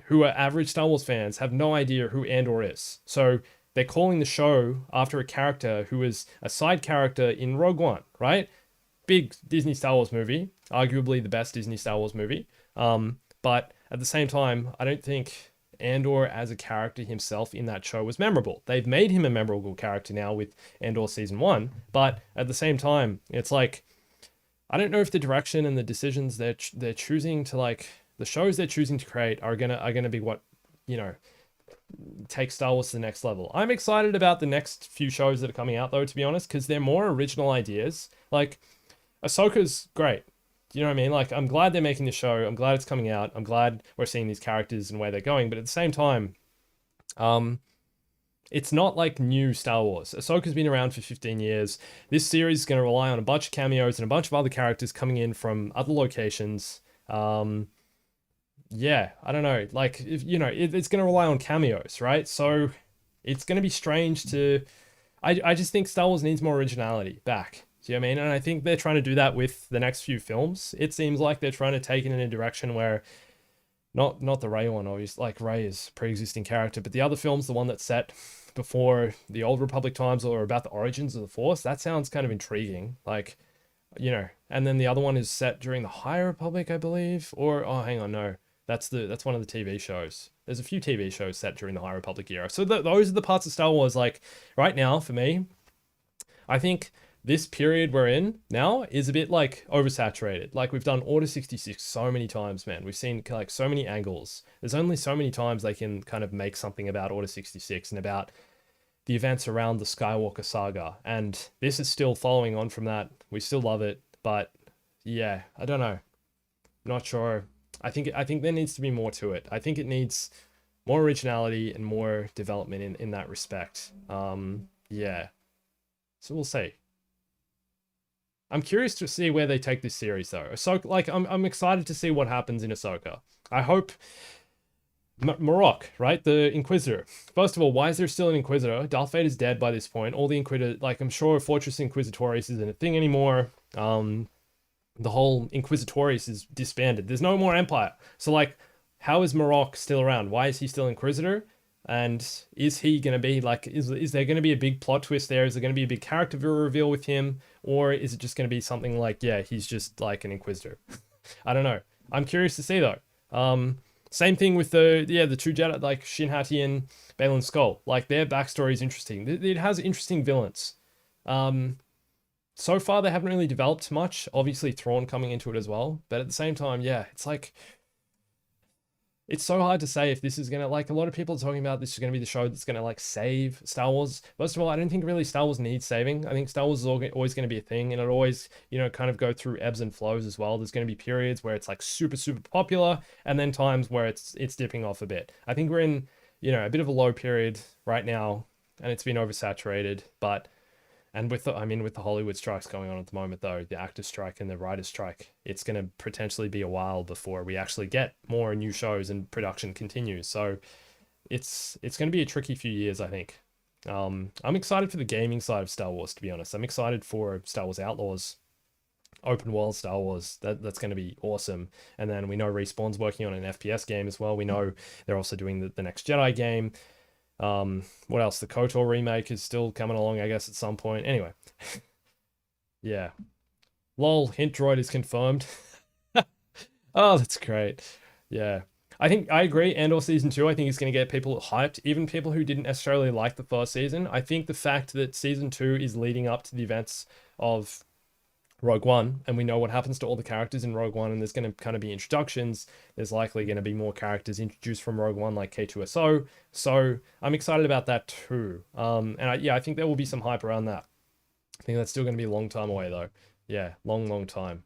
who are average Star Wars fans have no idea who Andor is. So they're calling the show after a character who is a side character in Rogue One, right? Big Disney Star Wars movie, arguably the best Disney Star Wars movie. But at the same time, I don't think Andor as a character himself in that show was memorable. They've made him a memorable character now with Andor season 1, but at the same time, it's like, I don't know if the direction and the decisions they're choosing to like, the shows they're choosing to create are gonna be what, take Star Wars to the next level. I'm excited about the next few shows that are coming out though, to be honest, because they're more original ideas. Like, Ahsoka's great. You know what I mean? Like, I'm glad they're making the show. I'm glad it's coming out. I'm glad we're seeing these characters and where they're going. But at the same time, it's not like new Star Wars. Ahsoka's been around for 15 years. This series is going to rely on a bunch of cameos and a bunch of other characters coming in from other locations. Yeah, I don't know. Like, if it's going to rely on cameos, right? So it's going to be strange to... I just think Star Wars needs more originality back. Do you know what I mean? And I think they're trying to do that with the next few films. It seems like they're trying to take it in a direction where, not the Rey one, obviously, like Rey is pre-existing character, but the other film's the one that's set before the Old Republic times or about the origins of the Force. That sounds kind of intriguing. Like, and then the other one is set during the High Republic, I believe. Or, oh, hang on, no. That's one of the TV shows. There's a few TV shows set during the High Republic era. So those are the parts of Star Wars, like, right now, for me, I think this period we're in now is a bit like oversaturated. Like, we've done Order 66 so many times, man. We've seen like so many angles. There's only so many times they can kind of make something about Order 66 and about the events around the Skywalker saga. And this is still following on from that. We still love it, but yeah, I don't know. Not sure. I think there needs to be more to it. I think it needs more originality and more development in that respect. Yeah. So we'll see. I'm curious to see where they take this series though. Ahsoka, like, I'm excited to see what happens in Ahsoka. I hope Marok, right? The Inquisitor. First of all, why is there still an Inquisitor? Darth Vader's dead by this point. All the Inquisitor, like, I'm sure Fortress Inquisitorius isn't a thing anymore. The whole Inquisitorius is disbanded. There's no more Empire. So, like, how is Marok still around? Why is he still Inquisitor? And is he going to be, like, is there going to be a big plot twist there? Is there going to be a big character reveal with him? Or is it just going to be something like, yeah, he's just, like, an Inquisitor? I don't know. I'm curious to see, though. Same thing with the two Jedi, like Shin Hati and Baylan Skoll. Like, their backstory is interesting. It has interesting villains. So far they haven't really developed much. Obviously Thrawn coming into it as well. But at the same time, yeah, it's like, it's so hard to say if this is gonna, like, a lot of people are talking about this is gonna be the show that's gonna, like, save Star Wars. First of all, I don't think really Star Wars needs saving. I think Star Wars is always gonna be a thing, and it always, you know, kind of go through ebbs and flows as well. There's gonna be periods where it's like super, super popular, and then times where it's dipping off a bit. I think we're in, you know, a bit of a low period right now, and it's been oversaturated, but and with the Hollywood strikes going on at the moment, though, the actors strike and the writers strike, it's going to potentially be a while before we actually get more new shows and production continues. So it's going to be a tricky few years, I think. I'm excited for the gaming side of Star Wars, to be honest. I'm excited for Star Wars Outlaws, open world Star Wars. That's going to be awesome. And then we know Respawn's working on an FPS game as well. We know they're also doing the next Jedi game. What else? The KOTOR remake is still coming along, I guess, at some point. Anyway, yeah. Lol, hint droid is confirmed. Oh, that's great. Yeah. I think I agree. Andor season 2, I think is going to get people hyped, even people who didn't necessarily like the first season. I think the fact that season 2 is leading up to the events of Rogue One, and we know what happens to all the characters in Rogue One, and there's going to kind of be introductions. There's likely going to be more characters introduced from Rogue One, like K2SO. So I'm excited about that too. And I think there will be some hype around that. I think that's still going to be a long time away, though. Yeah, long, long time.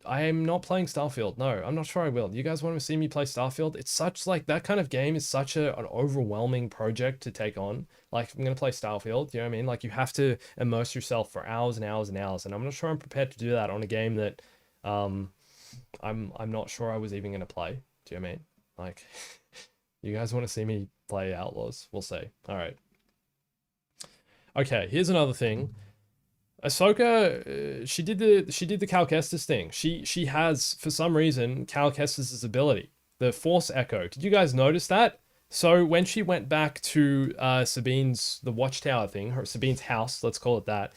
I am not playing Starfield. No, I'm not sure I will. You guys want to see me play Starfield? It's such, like, that kind of game is such an overwhelming project to take on. Like, if I'm going to play Starfield, you know what I mean? Like, you have to immerse yourself for hours and hours and hours. And I'm not sure I'm prepared to do that on a game that I'm not sure I was even going to play. Do you know what I mean? Like, you guys want to see me play Outlaws? We'll see. All right. Okay, here's another thing. Ahsoka, she did the Cal Kestis thing. She has, for some reason, Cal Kestis' ability, the Force Echo. Did you guys notice that? So when she went back to Sabine's, the Watchtower thing, her Sabine's house, let's call it that,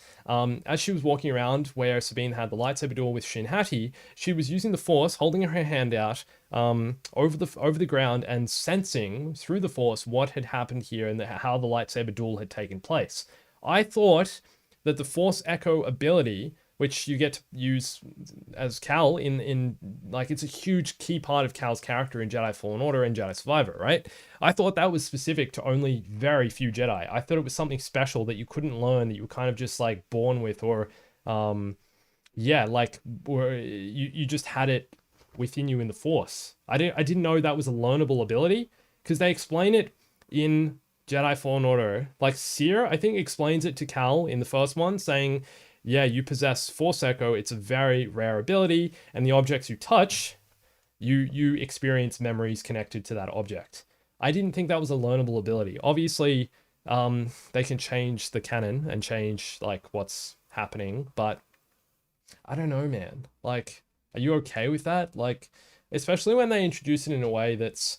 as she was walking around where Sabine had the lightsaber duel with Shin Hati, she was using the Force, holding her hand out over the ground and sensing through the Force what had happened here and how the lightsaber duel had taken place. I thought that the Force Echo ability, which you get to use as Cal in like, it's a huge key part of Cal's character in Jedi Fallen Order and Jedi Survivor, right? I thought that was specific to only very few Jedi. I thought it was something special that you couldn't learn, that you were kind of just like born with, or yeah, like, or you just had it within you in the Force. I didn't know that was a learnable ability, because they explain it in Jedi Fallen Order. Like, Seer, I think, explains it to Cal in the first one, saying, yeah, you possess Force Echo. It's a very rare ability, and the objects you touch, you experience memories connected to that object. I didn't think that was a learnable ability. Obviously, they can change the canon and change, like, what's happening, but I don't know, man. Like, are you okay with that? Like, especially when they introduce it in a way that's,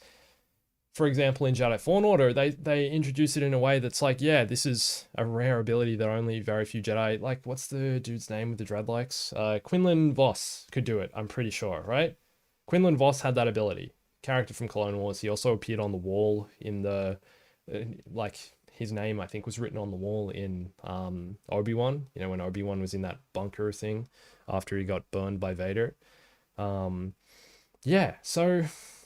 for example, in Jedi Fallen Order, they introduce it in a way that's like, yeah, this is a rare ability that only very few Jedi, like, what's the dude's name with the dreadlocks? Quinlan Vos could do it, I'm pretty sure, right? Quinlan Vos had that ability. Character from Clone Wars. He also appeared on the wall in the, like, his name, I think, was written on the wall in Obi-Wan. You know, when Obi-Wan was in that bunker thing after he got burned by Vader. Yeah, so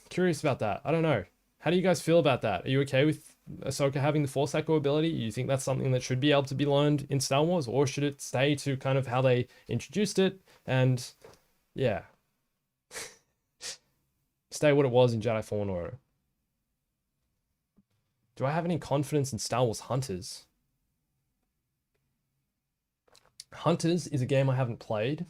curious about that. I don't know. How do you guys feel about that? Are you okay with Ahsoka having the Force Echo ability? You think that's something that should be able to be learned in Star Wars, or should it stay to kind of how they introduced it and, yeah, stay what it was in Jedi Fallen Order? Do I have any confidence in Star Wars Hunters? Hunters is a game I haven't played.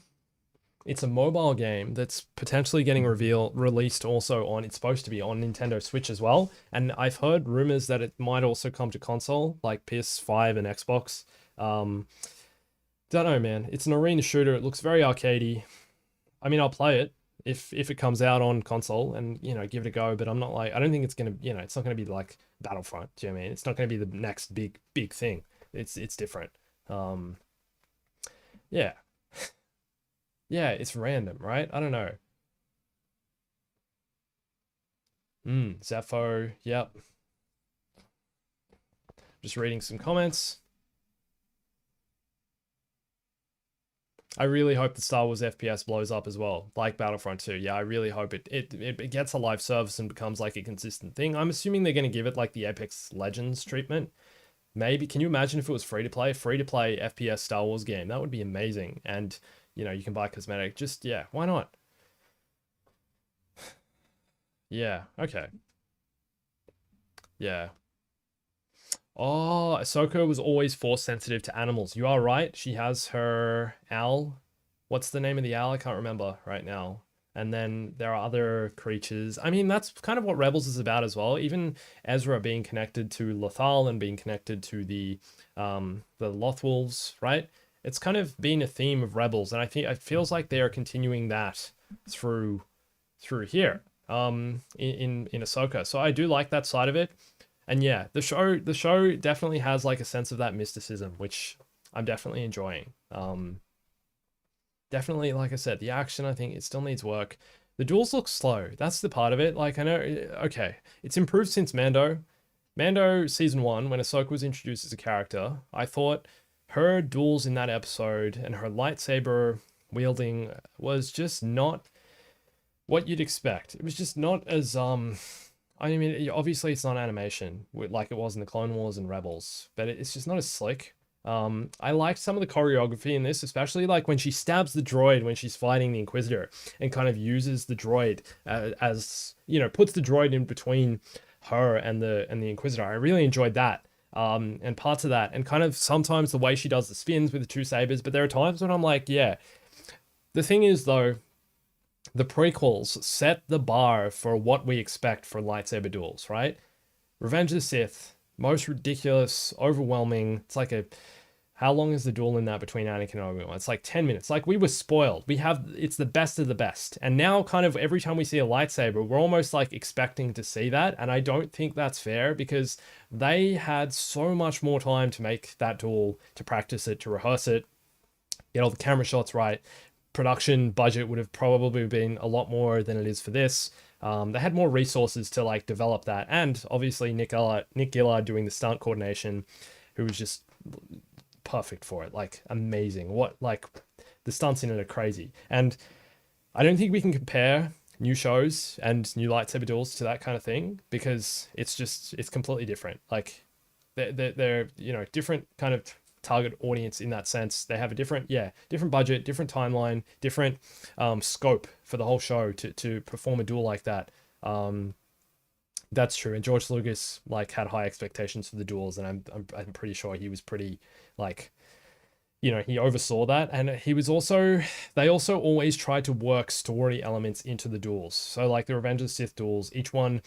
It's a mobile game that's potentially getting released also on, it's supposed to be on Nintendo Switch as well. And I've heard rumors that it might also come to console, like PS5 and Xbox. Um, don't know, man. It's an arena shooter. It looks very arcadey. I mean, I'll play it if it comes out on console and, give it a go, but I'm not like, I don't think it's gonna, it's not gonna be like Battlefront. Do you know what I mean? It's not gonna be the next big thing. It's different. Um, yeah. Yeah, it's random, right? I don't know. Zepho, yep. Just reading some comments. I really hope the Star Wars FPS blows up as well, like Battlefront 2. Yeah, I really hope it gets a live service and becomes like a consistent thing. I'm assuming they're going to give it like the Apex Legends treatment. Maybe. Can you imagine if it was free to play FPS Star Wars game? That would be amazing. And, you can buy cosmetic. Just, yeah, why not? Yeah, okay. Yeah. Oh, Ahsoka was always force sensitive to animals. You are right. She has her owl. What's the name of the owl? I can't remember right now. And then there are other creatures. I mean, that's kind of what Rebels is about as well. Even Ezra being connected to Lothal and being connected to the Lothwolves, right? It's kind of been a theme of Rebels, and I think it feels like they are continuing that through here in Ahsoka. So I do like that side of it. And yeah, the show definitely has like a sense of that mysticism, which I'm definitely enjoying. Definitely, like I said, the action, I think it still needs work. The duels look slow. That's the part of it. Like, I know, okay, it's improved since Mando. Mando season 1, when Ahsoka was introduced as a character, I thought her duels in that episode and her lightsaber wielding was just not what you'd expect. It was just not as I mean, obviously it's not animation like it was in the Clone Wars and Rebels, but it's just not as slick. I liked some of the choreography in this, especially like when she stabs the droid when she's fighting the Inquisitor and kind of uses the droid as puts the droid in between her and the Inquisitor. I really enjoyed that. And parts of that, and kind of sometimes the way she does the spins with the two sabers. But there are times when I'm like, yeah. The thing is though, the prequels set the bar for what we expect for lightsaber duels, right? Revenge of the Sith, most ridiculous, overwhelming. It's like how long is the duel in that between Anakin and Obi-Wan? It's like 10 minutes. Like, we were spoiled. It's the best of the best. And now kind of every time we see a lightsaber, we're almost like expecting to see that. And I don't think that's fair because they had so much more time to make that duel, to practice it, to rehearse it, get all the camera shots right. Production budget would have probably been a lot more than it is for this. They had more resources to like develop that, and obviously Nick Gillard doing the stunt coordination, who was just perfect for it, like amazing. What like the stunts in it are crazy, and I don't think we can compare new shows and new lightsaber duels to that kind of thing because it's completely different. Like they're different kind of target audience in that sense. They have a different budget, different timeline, different scope for the whole show to perform a duel like that. That's true. And George Lucas like had high expectations for the duels, and I'm pretty sure he was pretty like he oversaw that. And they also always tried to work story elements into the duels. So like the Revenge of the Sith duels, each one,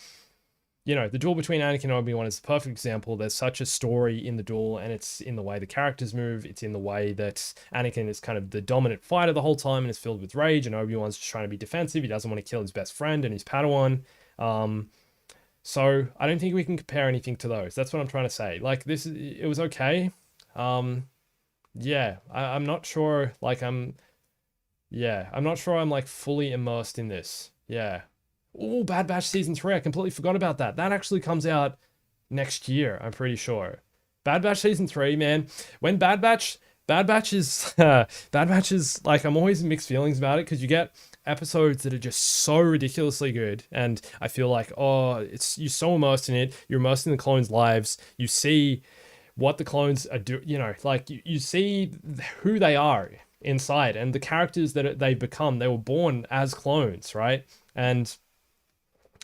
the duel between Anakin and Obi-Wan is the perfect example. There's such a story in the duel, and it's in the way the characters move. It's in the way that Anakin is kind of the dominant fighter the whole time and is filled with rage, and Obi-Wan's just trying to be defensive. He doesn't want to kill his best friend and his Padawan. So I don't think we can compare anything to those. That's what I'm trying to say. Like, it was okay. Yeah, I'm not sure. Like, I'm not sure I'm like fully immersed in this. Yeah. Oh, Bad Batch Season 3. I completely forgot about that. That actually comes out next year, I'm pretty sure. Bad Batch Season 3, man. When Bad Batch is Bad Batch is like, I'm always in mixed feelings about it because you get episodes that are just so ridiculously good, and I feel like, you're so immersed in it. You're immersed in the clones' lives. You see what the clones are like you see who they are inside and the characters that they become. They were born as clones, right? And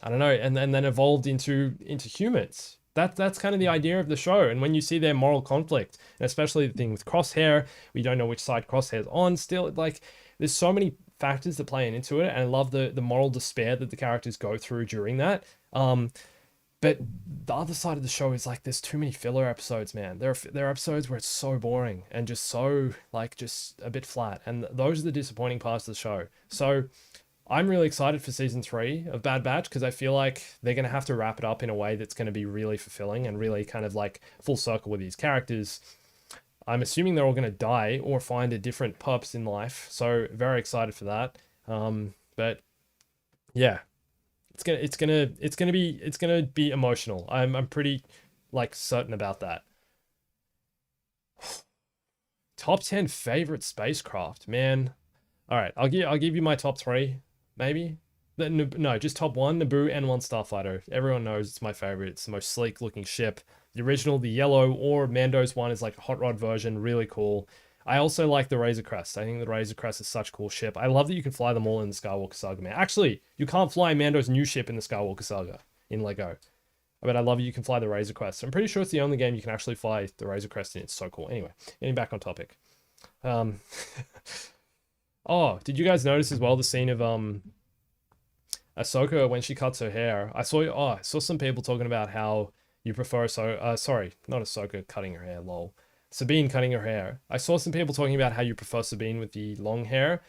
I don't know, and then evolved into humans. That's kind of the idea of the show. And when you see their moral conflict, and especially the thing with Crosshair, we don't know which side Crosshair's on still. Like, there's so many factors that play into it, and I love the moral despair that the characters go through during that. But the other side of the show is like there's too many filler episodes, man. There are episodes where it's so boring and just so like just a bit flat, and those are the disappointing parts of the show. So I'm really excited for season 3 of Bad Batch because I feel like they're gonna have to wrap it up in a way that's gonna be really fulfilling and really kind of like full circle with these characters. I'm assuming they're all gonna die or find a different purpose in life. So very excited for that. But yeah, it's gonna be emotional. I'm pretty like certain about that. Top 10 favorite spacecraft, man. All right, I'll give you my top 3, maybe. No, just top 1, Naboo N1 Starfighter. Everyone knows it's my favorite. It's the most sleek looking ship. The original, the yellow, or Mando's one is like a hot rod version, really cool. I also like the Razor Crest. I think the Razor Crest is such a cool ship. I love that you can fly them all in the Skywalker Saga, man. Actually, you can't fly Mando's new ship in the Skywalker Saga in Lego. But I love that you can fly the Razor Crest. I'm pretty sure it's the only game you can actually fly the Razor Crest in. It's so cool. Anyway, getting back on topic. Oh, did you guys notice as well the scene of Ahsoka when she cuts her hair? I saw some people talking about how you prefer sorry, not Ahsoka cutting her hair, lol. Sabine cutting her hair. I saw some people talking about how you prefer Sabine with the long hair.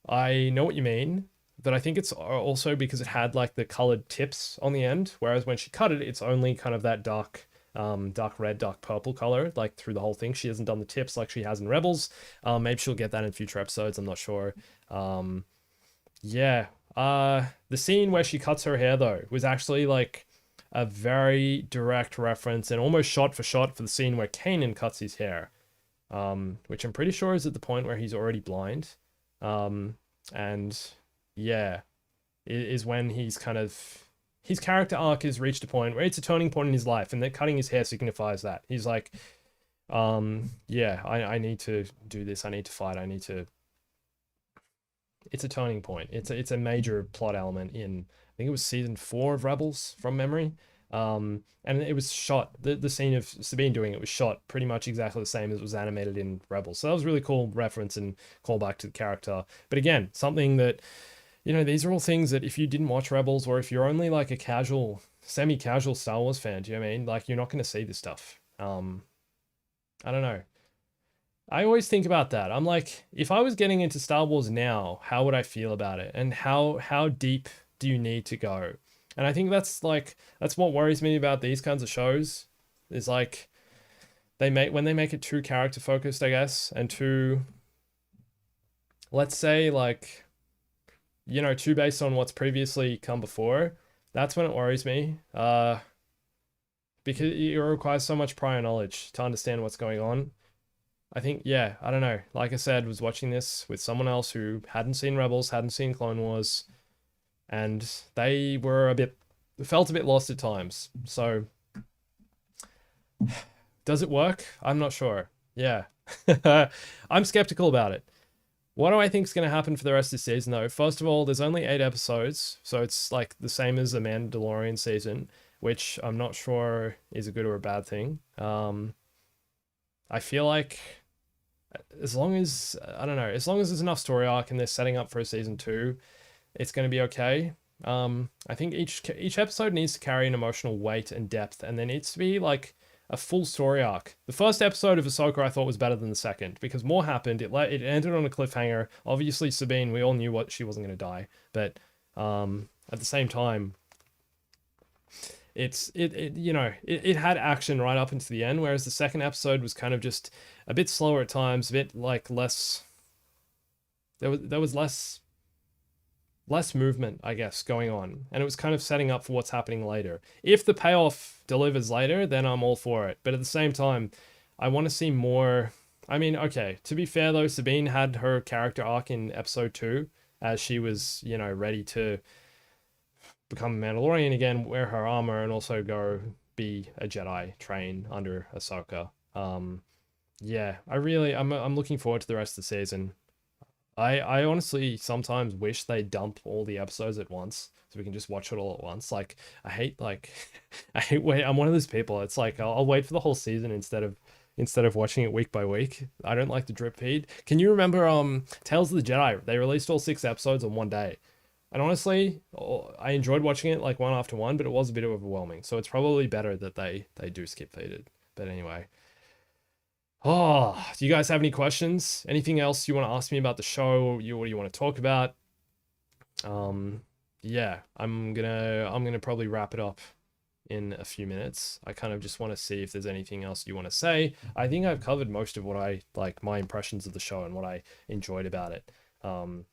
I know what you mean, but I think it's also because it had like the colored tips on the end, whereas when she cut it, it's only kind of that dark red, dark purple color, like through the whole thing. She hasn't done the tips like she has in Rebels. Maybe she'll get that in future episodes. I'm not sure. Yeah. The scene where she cuts her hair though was actually like a very direct reference and almost shot for shot for the scene where Kanan cuts his hair, which I'm pretty sure is at the point where he's already blind. And yeah, it is when he's kind of, his character arc has reached a point where it's a turning point in his life, and that cutting his hair signifies that. He's like, yeah, I need to do this. I need to fight. It's a turning point. It's a major plot element in, I think it was season 4 of Rebels from memory. And it was shot, the scene of Sabine doing it was shot pretty much exactly the same as it was animated in Rebels. So that was a really cool reference and callback to the character. But again, something that, you know, these are all things that if you didn't watch Rebels, or if you're only like a casual, semi-casual Star Wars fan, do you know what I mean? Like, you're not going to see this stuff. I don't know. I always think about that. I'm like, if I was getting into Star Wars now, how would I feel about it? And how deep do you need to go? And I think that's what worries me about these kinds of shows, is like when they make it too character focused, I guess, and too, let's say, like, you know, too based on what's previously come before. That's when it worries me. Because it requires so much prior knowledge to understand what's going on. I think, yeah, I don't know. Like I said, was watching this with someone else who hadn't seen Rebels, hadn't seen Clone Wars, and they were felt a bit lost at times. So, does it work? I'm not sure. Yeah. I'm skeptical about it. What do I think is going to happen for the rest of the season, though? First of all, there's only 8 episodes, so it's like the same as the Mandalorian season, which I'm not sure is a good or a bad thing. I feel like as long as, I don't know, as long as there's enough story arc and they're setting up for a season 2, it's going to be okay. I think each episode needs to carry an emotional weight and depth, and there needs to be like a full story arc. The first episode of Ahsoka I thought was better than the second because more happened. It ended on a cliffhanger. Obviously Sabine, we all knew she wasn't going to die, but at the same time, it had action right up into the end, whereas the second episode was kind of just a bit slower at times, a bit like less. There was less movement, I guess, going on, and it was kind of setting up for what's happening later. If the payoff delivers later, then I'm all for it. But at the same time, I want to see more. I mean, okay, to be fair though, Sabine had her character arc in episode 2 as she was, you know, ready to become a Mandalorian again, wear her armor, and also go be a Jedi, train under Ahsoka. Yeah, I'm looking forward to the rest of the season. I honestly sometimes wish they dump all the episodes at once so we can just watch it all at once. Like, I hate wait. I'm one of those people. It's like I'll wait for the whole season instead of, instead of watching it week by week. I don't like the drip feed. Can you remember Tales of the Jedi? They released all 6 episodes on one day. And honestly, I enjoyed watching it like one after one, but it was a bit overwhelming. So it's probably better that they do skip feeded. But anyway. Oh, do you guys have any questions? Anything else you want to ask me about the show? What do you want to talk about? Yeah, I'm gonna probably wrap it up in a few minutes. I kind of just want to see if there's anything else you want to say. I think I've covered most of what I like, my impressions of the show and what I enjoyed about it. I'm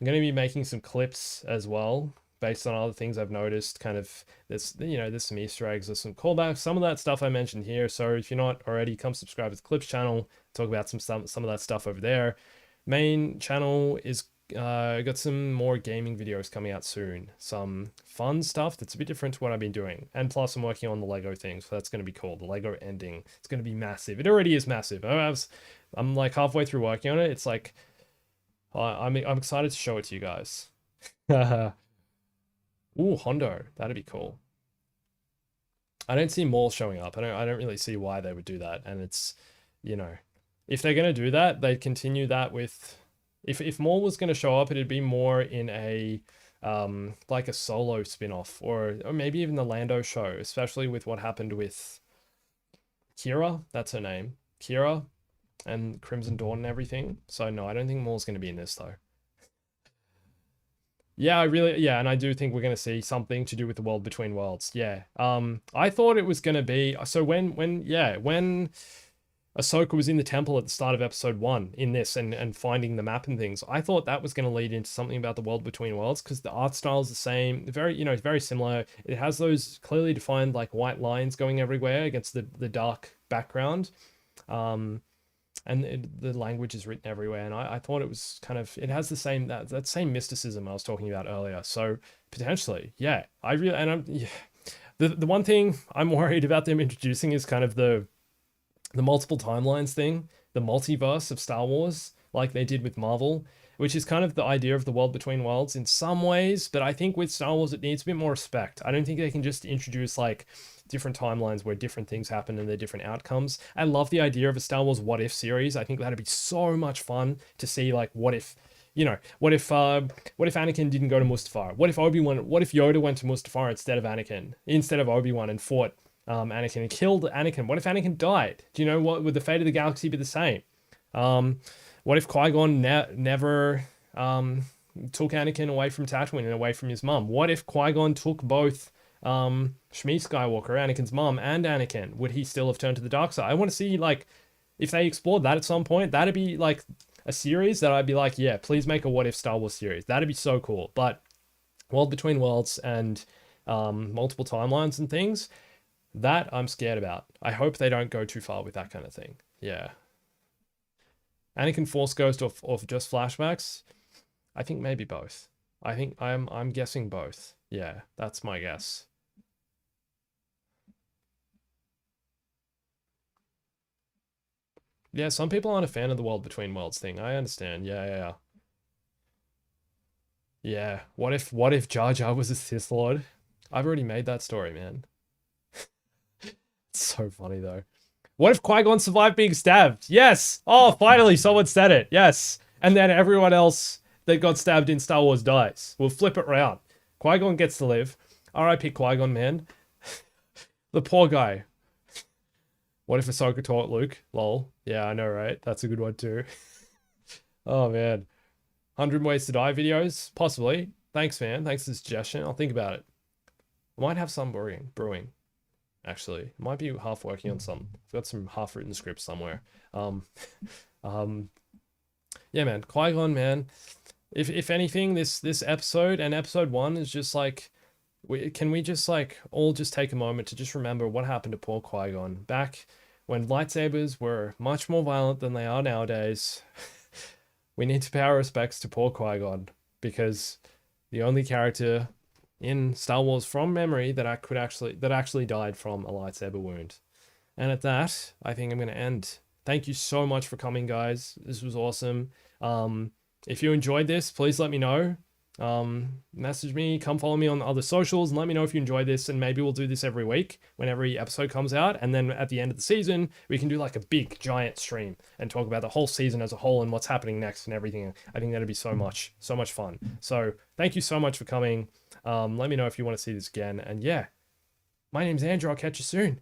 going to be making some clips as well based on other things I've noticed. Kind of there's some Easter eggs, there's some callbacks, some of that stuff I mentioned here. So if you're not already, come subscribe to the Clips channel. Talk about some of that stuff over there. Main channel is got some more gaming videos coming out soon. Some fun stuff that's a bit different to what I've been doing. And plus I'm working on the Lego thing, so that's going to be cool. The Lego ending. It's going to be massive. It already is massive. I'm like halfway through working on it. It's like I'm excited to show it to you guys. Ooh, Hondo. That'd be cool. I don't see Maul showing up. I don't really see why they would do that. And it's, if they're going to do that, they'd continue that with... If Maul was going to show up, it'd be more in a like a solo spin-off, or maybe even the Lando show, especially with what happened with Kira. That's her name, Kira, and Crimson Dawn and everything. So no, I don't think Maul's going to be in this though. Yeah, and I do think we're going to see something to do with the World Between Worlds. Yeah. I thought it was going to be, so when Ahsoka was in the temple at the start of episode 1 in this and finding the map and things, I thought that was going to lead into something about the World Between Worlds, because the art style is the same, very similar. It has those clearly defined like white lines going everywhere against the dark background. And the language is written everywhere, and I thought it was kind of, it has the same that same mysticism I was talking about earlier. So potentially, yeah, the one thing I'm worried about them introducing is kind of the multiple timelines thing, the multiverse of Star Wars, like they did with Marvel, which is kind of the idea of the World Between Worlds in some ways. But I think with Star Wars, it needs a bit more respect. I don't think they can just introduce like different timelines where different things happen and they're different outcomes. I love the idea of a Star Wars what if series. I think that'd be so much fun to see, like, what if Anakin didn't go to Mustafar? What if Yoda went to Mustafar instead of Obi-Wan, and fought Anakin and killed Anakin? What if Anakin died? Do you know what would the fate of the galaxy be the same? What if Qui-Gon never took Anakin away from Tatooine and away from his mum? What if Qui-Gon took both Shmi Skywalker, Anakin's mum, and Anakin? Would he still have turned to the dark side? I want to see, like, if they explored that at some point. That'd be like a series that I'd be like, yeah, please make a what if Star Wars series. That'd be so cool. But World Between Worlds and multiple timelines and things, that I'm scared about. I hope they don't go too far with that kind of thing. Yeah. Anakin Force Ghost or just flashbacks? I think maybe both. I think I'm guessing both. Yeah, that's my guess. Yeah, some people aren't a fan of the World Between Worlds thing. I understand. Yeah. Yeah. What if Jar Jar was a Sith Lord? I've already made that story, man. It's so funny though. What if Qui-Gon survived being stabbed? Yes! Oh, finally someone said it. Yes. And then everyone else that got stabbed in Star Wars dies. We'll flip it around. Qui-Gon gets to live. R.I.P. Qui-Gon, man. The poor guy. What if Ahsoka taught Luke? Lol. Yeah, I know, right? That's a good one too. Oh, man. 100 Ways to Die videos? Possibly. Thanks, man. Thanks for the suggestion. I'll think about it. I might have some brewing. Actually, might be half working on some. I've got some half-written scripts somewhere. Yeah, man, Qui-Gon, man. If anything, this episode and episode 1 is just like, can we just like all just take a moment to just remember what happened to poor Qui-Gon back when lightsabers were much more violent than they are nowadays. We need to pay our respects to poor Qui-Gon, because the only character in Star Wars from memory that actually died from a lightsaber wound. And at that, I think I'm going to end. Thank you so much for coming, guys. This was awesome. If you enjoyed this, please let me know. message me, come follow me on other socials, and let me know if you enjoy this, and maybe we'll do this every week when every episode comes out, and then at the end of the season we can do like a big giant stream and talk about the whole season as a whole and what's happening next and everything. I think that'd be so much fun. So thank you so much for coming. Let me know if you want to see this again, and yeah, my name's Andrew. I'll catch you soon.